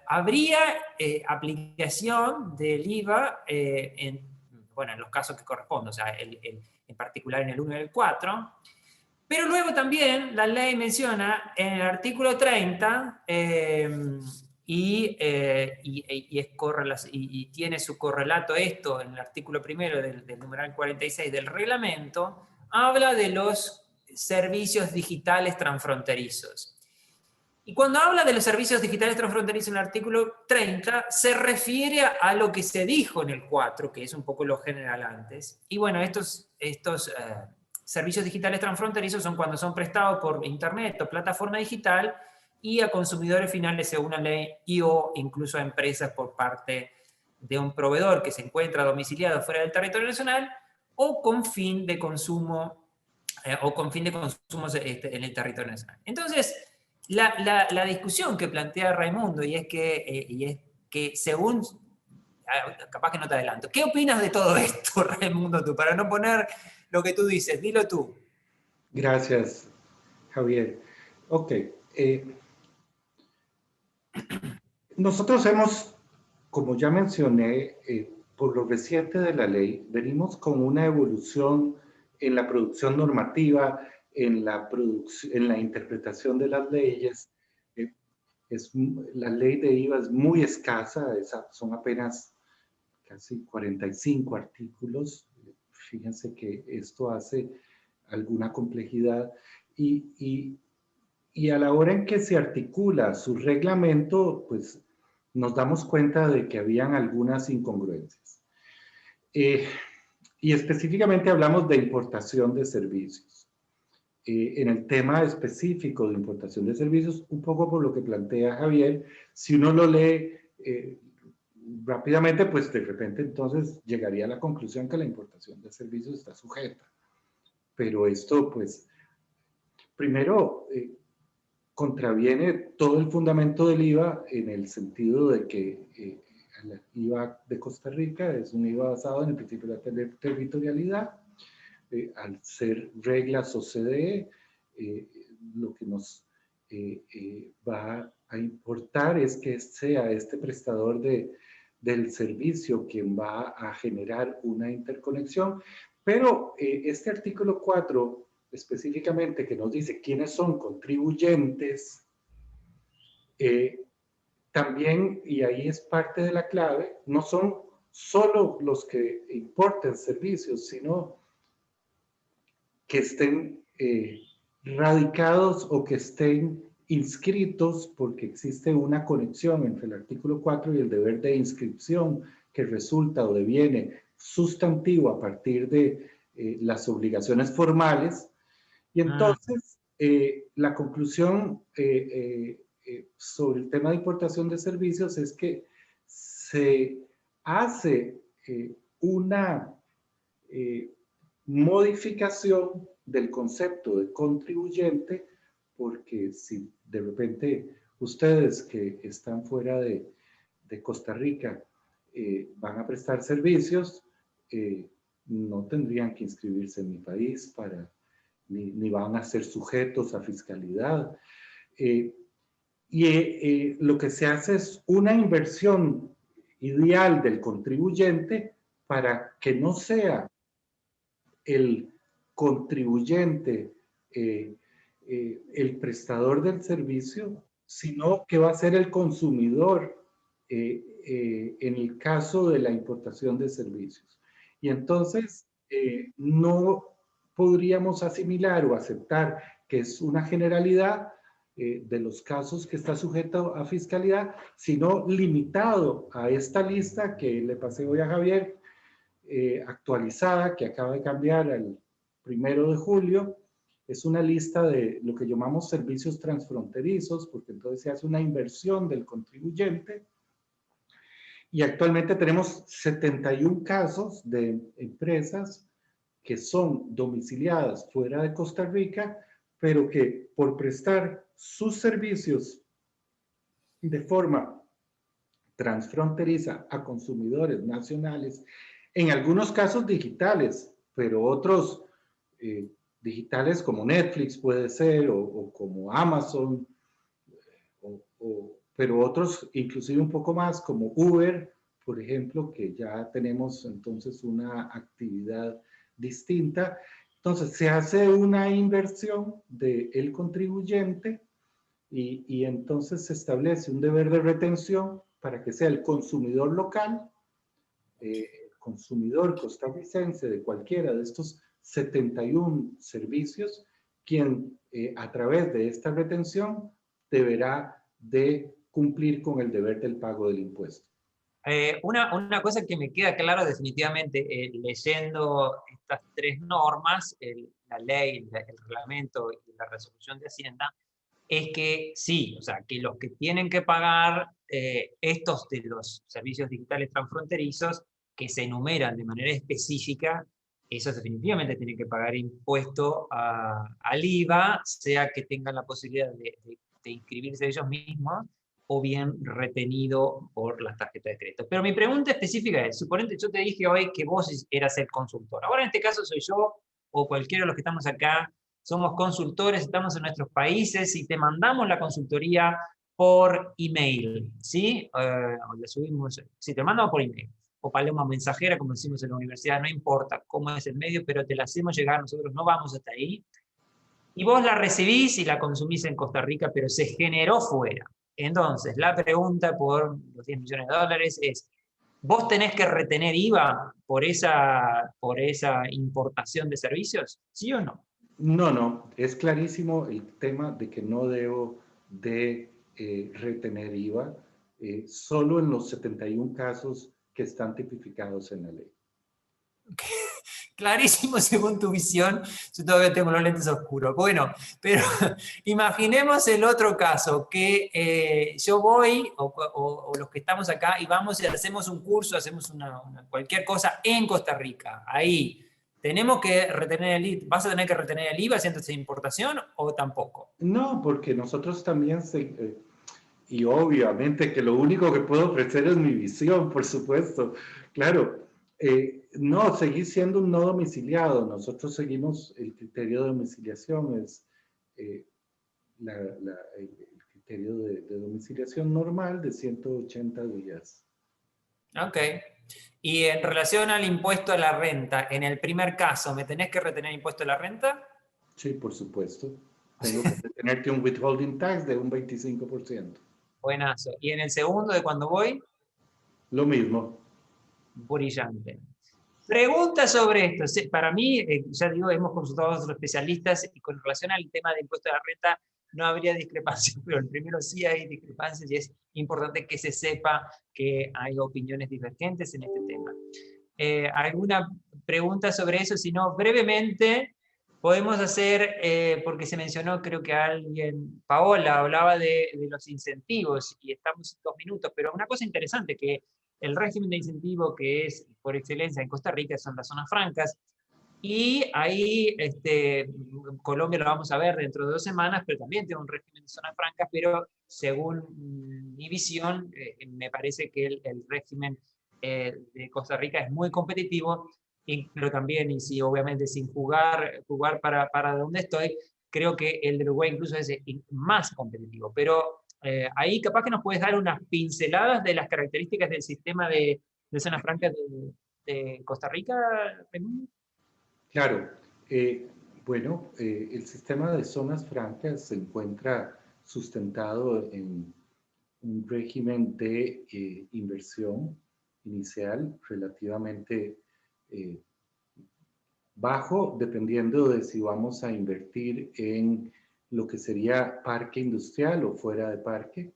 habría aplicación del IVA en los casos que corresponden, o sea, en particular en el 1 y el 4, pero luego también la ley menciona en el artículo 30 y tiene su correlato esto en el artículo 1 del numeral 46 del reglamento, habla de los servicios digitales transfronterizos. Y cuando habla de los servicios digitales transfronterizos en el artículo 30, se refiere a lo que se dijo en el 4, que es un poco lo general antes. Y bueno, estos servicios digitales transfronterizos son cuando son prestados por internet o plataforma digital y a consumidores finales según la ley y o incluso a empresas por parte de un proveedor que se encuentra domiciliado fuera del territorio nacional o con fin de consumo en el territorio nacional. Entonces, la discusión que plantea Raimundo, y es que según, capaz que no te adelanto, ¿qué opinas de todo esto, Raimundo, tú? Para no poner lo que tú dices, dilo tú. Gracias, Javier. Ok. Nosotros hemos, como ya mencioné, por lo reciente de la ley, venimos con una evolución en la producción normativa, en la interpretación de las leyes. La ley de IVA es muy escasa, son apenas casi 45 artículos. Fíjense que esto hace alguna complejidad y a la hora en que se articula su reglamento, pues nos damos cuenta de que habían algunas incongruencias. Y específicamente hablamos de importación de servicios. En el tema específico de importación de servicios, un poco por lo que plantea Javier, si uno lo lee rápidamente, pues de repente entonces llegaría a la conclusión que la importación de servicios está sujeta. Pero esto, pues, primero, contraviene todo el fundamento del IVA en el sentido de que al IVA de Costa Rica. Es un IVA basado en el principio de la territorialidad. Al ser reglas OCDE, lo que nos va a importar es que sea este prestador del servicio quien va a generar una interconexión. Pero este artículo 4 específicamente, que nos dice quiénes son contribuyentes, también, y ahí es parte de la clave, no son solo los que importen servicios, sino que estén radicados o que estén inscritos, porque existe una conexión entre el artículo 4 y el deber de inscripción que resulta o deviene sustantivo a partir de las obligaciones formales. Y entonces, la conclusión sobre el tema de importación de servicios es que se hace una modificación del concepto de contribuyente, porque si de repente ustedes que están fuera de Costa Rica van a prestar servicios, no tendrían que inscribirse en mi país ni van a ser sujetos a fiscalidad. Lo que se hace es una inversión ideal del contribuyente para que no sea el contribuyente el prestador del servicio, sino que va a ser el consumidor en el caso de la importación de servicios. Y entonces no podríamos asimilar o aceptar que es una generalidad de los casos que está sujeto a fiscalidad, sino limitado a esta lista que le pasé hoy a Javier, actualizada, que acaba de cambiar al 1 de julio. Es una lista de lo que llamamos servicios transfronterizos, porque entonces se hace una inversión del contribuyente. Y actualmente tenemos 71 casos de empresas que son domiciliadas fuera de Costa Rica, pero que por prestar sus servicios de forma transfronteriza a consumidores nacionales, en algunos casos digitales, pero otros digitales como Netflix puede ser, o como Amazon, pero otros inclusive un poco más como Uber, por ejemplo, que ya tenemos entonces una actividad distinta. Entonces se hace una inversión del contribuyente y entonces se establece un deber de retención para que sea el consumidor local, consumidor costarricense de cualquiera de estos 71 servicios, quien a través de esta retención deberá de cumplir con el deber del pago del impuesto. Una cosa que me queda claro definitivamente leyendo estas tres normas, la ley, el reglamento y la resolución de Hacienda, es que sí, o sea, que los que tienen que pagar estos de los servicios digitales transfronterizos que se enumeran de manera específica, esos definitivamente tienen que pagar impuesto al IVA, sea que tengan la posibilidad de inscribirse ellos mismos o bien retenido por las tarjetas de crédito. Pero mi pregunta específica es, suponete, yo te dije hoy que vos eras el consultor. Ahora en este caso soy yo o cualquiera de los que estamos acá, somos consultores, estamos en nuestros países y te mandamos la consultoría por email, ¿sí? O le subimos, sí, te mandamos por email. O paloma mensajera, como decimos en la universidad, no importa cómo es el medio, pero te la hacemos llegar, nosotros no vamos hasta ahí. Y vos la recibís y la consumís en Costa Rica, pero se generó fuera. Entonces, la pregunta por los 10 millones de dólares es, ¿vos tenés que retener IVA por esa importación de servicios? ¿Sí o no? No, es clarísimo el tema de que no debo de retener IVA, solo en los 71 casos que están tipificados en la ley. Clarísimo según tu visión, yo todavía tengo los lentes oscuros. Bueno, pero imaginemos el otro caso, que yo voy, o los que estamos acá, y vamos y hacemos un curso, hacemos cualquier cosa en Costa Rica, ahí. ¿Tenemos que retener el IVA? ¿Vas a tener que retener el IVA haciendo esa importación o tampoco? No, porque nosotros también Y obviamente que lo único que puedo ofrecer es mi visión, por supuesto. Claro, no, seguir siendo un no domiciliado. Nosotros seguimos el criterio de domiciliación, es el criterio de domiciliación normal de 180 días. Ok. Y en relación al impuesto a la renta, en el primer caso, ¿me tenés que retener impuesto a la renta? Sí, por supuesto. Tengo que retenerte un withholding tax de un 25%. Buenazo. ¿Y en el segundo, de cuando voy? Lo mismo. Brillante. Pregunta sobre esto. Para mí, ya digo, hemos consultado a otros especialistas y con relación al tema del impuesto a la renta no habría discrepancias, pero el primero sí hay discrepancias y es importante que se sepa que hay opiniones divergentes en este tema. ¿Alguna pregunta sobre eso? Si no, brevemente podemos hacer, porque se mencionó, creo que alguien, Paola, hablaba de los incentivos y estamos en 2 minutos, pero una cosa interesante que el régimen de incentivo que es por excelencia en Costa Rica son las zonas francas, y ahí Colombia lo vamos a ver dentro de 2 semanas, pero también tiene un régimen de zonas francas, pero según mi visión, me parece que el régimen de Costa Rica es muy competitivo, pero también, y sí, obviamente sin jugar para donde estoy, creo que el de Uruguay incluso es más competitivo, pero ahí capaz que nos puedes dar unas pinceladas de las características del sistema de zonas francas de Costa Rica, Raimundo. Claro. Bueno, el sistema de zonas francas se encuentra sustentado en un régimen de inversión inicial relativamente bajo, dependiendo de si vamos a invertir en lo que sería parque industrial o fuera de parque.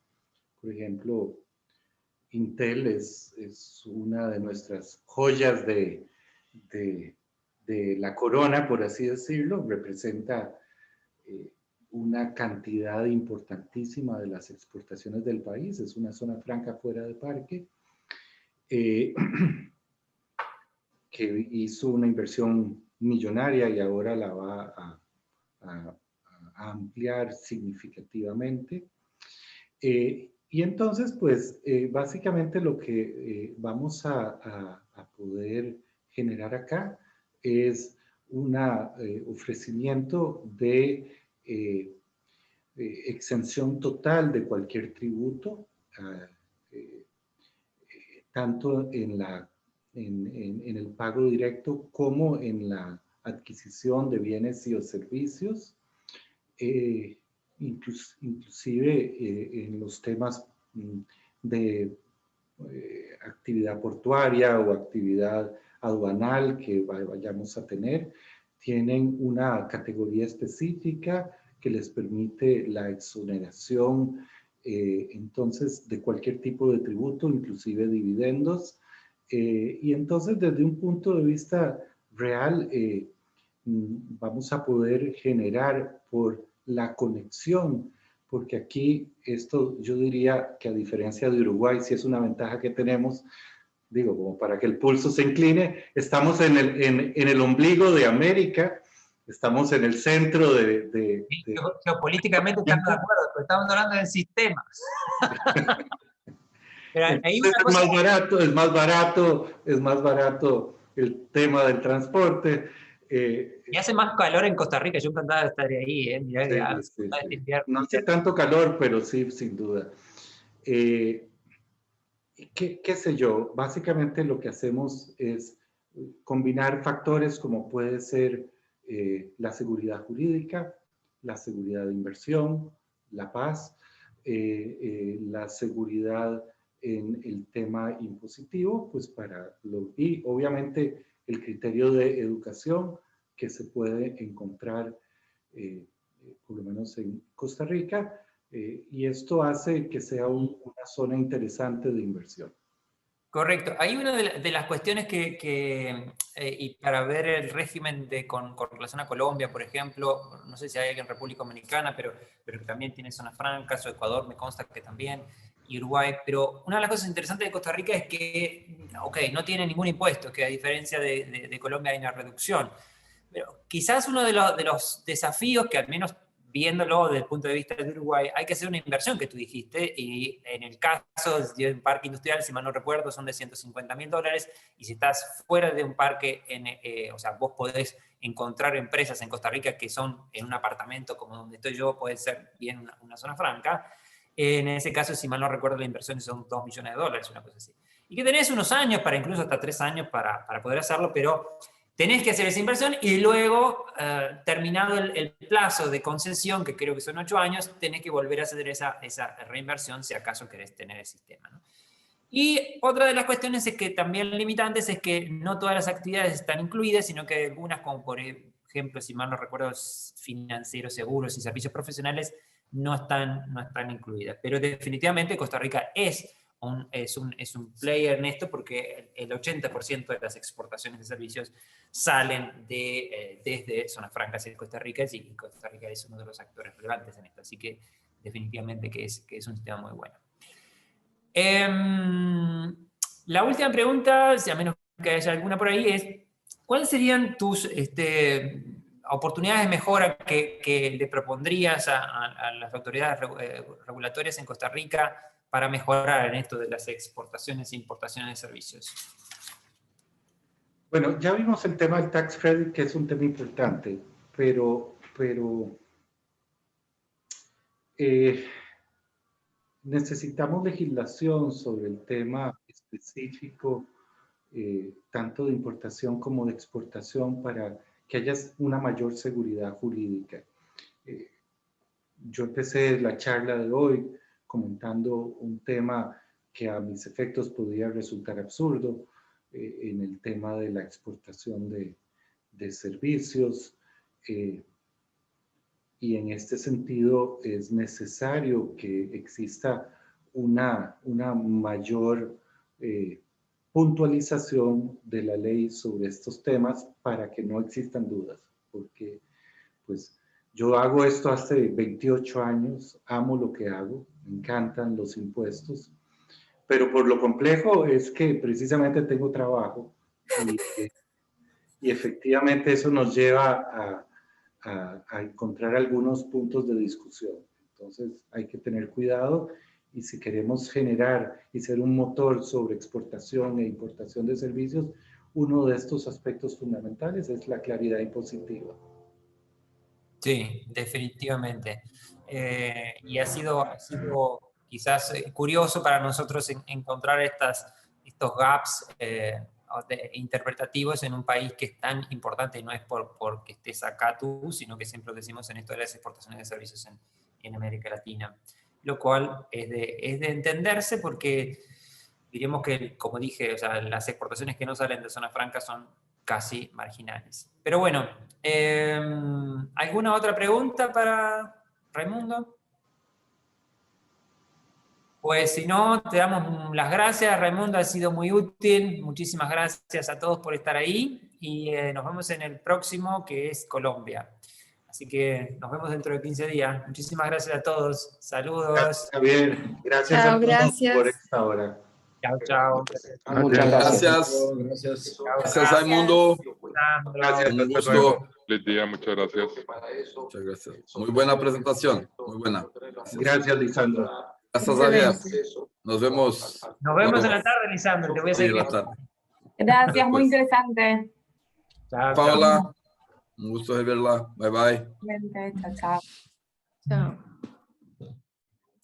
Por ejemplo, Intel es una de nuestras joyas de la corona, por así decirlo. Representa una cantidad importantísima de las exportaciones del país. Es una zona franca fuera de parque. Que hizo una inversión millonaria y ahora la va a ampliar significativamente. Y entonces, pues, básicamente lo que vamos a poder generar acá es un ofrecimiento de exención total de cualquier tributo, tanto en el pago directo como en la adquisición de bienes y o servicios, inclusive en los temas de actividad portuaria o actividad aduanal que vayamos a tener, tienen una categoría específica que les permite la exoneración entonces de cualquier tipo de tributo, inclusive dividendos. Y entonces desde un punto de vista real vamos a poder generar por la conexión, porque aquí esto yo diría que a diferencia de Uruguay, sí es una ventaja que tenemos, digo, como para que el pulso se incline, estamos en el ombligo de América, estamos en el centro de geopolíticamente estamos de acuerdo, pero estamos hablando del sistema. Pero hay una cosa... es más barato el tema del transporte. Y hace más calor en Costa Rica, yo encantado de estar ahí. Mirá, sí. No hace tanto calor, pero sí, sin duda. ¿Qué sé yo? Básicamente lo que hacemos es combinar factores como puede ser la seguridad jurídica, la seguridad de inversión, la paz, la seguridad en el tema impositivo, pues y obviamente el criterio de educación que se puede encontrar por lo menos en Costa Rica, y esto hace que sea una zona interesante de inversión. Correcto. Hay una de las cuestiones y para ver el régimen con relación a Colombia, por ejemplo, no sé si hay en República Dominicana, pero también tiene zonas francas, o Ecuador me consta que también, y Uruguay, pero una de las cosas interesantes de Costa Rica es que, no tiene ningún impuesto, que a diferencia de Colombia hay una reducción. Pero quizás uno de los desafíos que al menos viéndolo desde el punto de vista de Uruguay, hay que hacer una inversión que tú dijiste, y en el caso de un parque industrial, si mal no recuerdo, son de $150.000, y si estás fuera de un parque, o sea, vos podés encontrar empresas en Costa Rica que son en un apartamento como donde estoy yo, puede ser bien una zona franca. En ese caso, si mal no recuerdo, la inversión son $2 millones, una cosa así. Y que tenés unos años, incluso hasta 3 años para poder hacerlo, pero tenés que hacer esa inversión y luego, terminado el plazo de concesión, que creo que son 8 años, tenés que volver a hacer esa reinversión si acaso querés tener el sistema, ¿no? Y otra de las cuestiones es que también limitantes es que no todas las actividades están incluidas, sino que algunas, como por ejemplo, si mal no recuerdo, financieros, seguros y servicios profesionales, no están incluidas. Pero definitivamente Costa Rica es un player en esto, porque el 80% de las exportaciones de servicios salen desde zonas francas en Costa Rica, y Costa Rica es uno de los actores relevantes en esto. Así que definitivamente que es un sistema muy bueno. La última pregunta, si a menos que haya alguna por ahí, es ¿cuáles serían tus oportunidades de mejora que le propondrías a las autoridades regulatorias en Costa Rica para mejorar en esto de las exportaciones e importaciones de servicios? Bueno, ya vimos el tema del tax credit, que es un tema importante, pero necesitamos legislación sobre el tema específico, tanto de importación como de exportación, para que haya una mayor seguridad jurídica. Yo empecé la charla de hoy comentando un tema que a mis efectos podría resultar absurdo, en el tema de la exportación de servicios, y en este sentido es necesario que exista una mayor puntualización de la ley sobre estos temas para que no existan dudas, porque pues yo hago esto hace 28 años, amo lo que hago, me encantan los impuestos, pero por lo complejo es que precisamente tengo trabajo y efectivamente eso nos lleva a encontrar algunos puntos de discusión. Entonces hay que tener cuidado, y si queremos generar y ser un motor sobre exportación e importación de servicios, uno de estos aspectos fundamentales es la claridad impositiva. Sí, definitivamente. Y ha sido quizás curioso para nosotros encontrar estos gaps interpretativos en un país que es tan importante, y no es porque estés acá tú, sino que siempre lo decimos en esto de las exportaciones de servicios en América Latina. Lo cual es de entenderse, porque diríamos que, como dije, o sea, las exportaciones que no salen de zona franca son casi marginales. Pero bueno, ¿alguna otra pregunta para Raimundo? Pues si no, te damos las gracias, Raimundo, ha sido muy útil. Muchísimas gracias a todos por estar ahí, y nos vemos en el próximo, que es Colombia. Así que nos vemos dentro de 15 días. Muchísimas gracias a todos. Saludos. Gracias, Javier. Gracias a todos por esta hora. Chao, chao. Muchas gracias. Gracias, Raimundo. Gracias. Un gusto. Feliz día, muchas gracias. Muchas gracias. Muy buena presentación. Muy buena. Gracias, Lisandro. Gracias, Javier. Nos vemos. Nos vemos en la tarde, Lisandro. Te voy a Sí, seguir. en la tarde. Gracias, muy Después. interesante. Chao, Paula, un gusto de verla. Bye, bye. Chao, chao. Chao.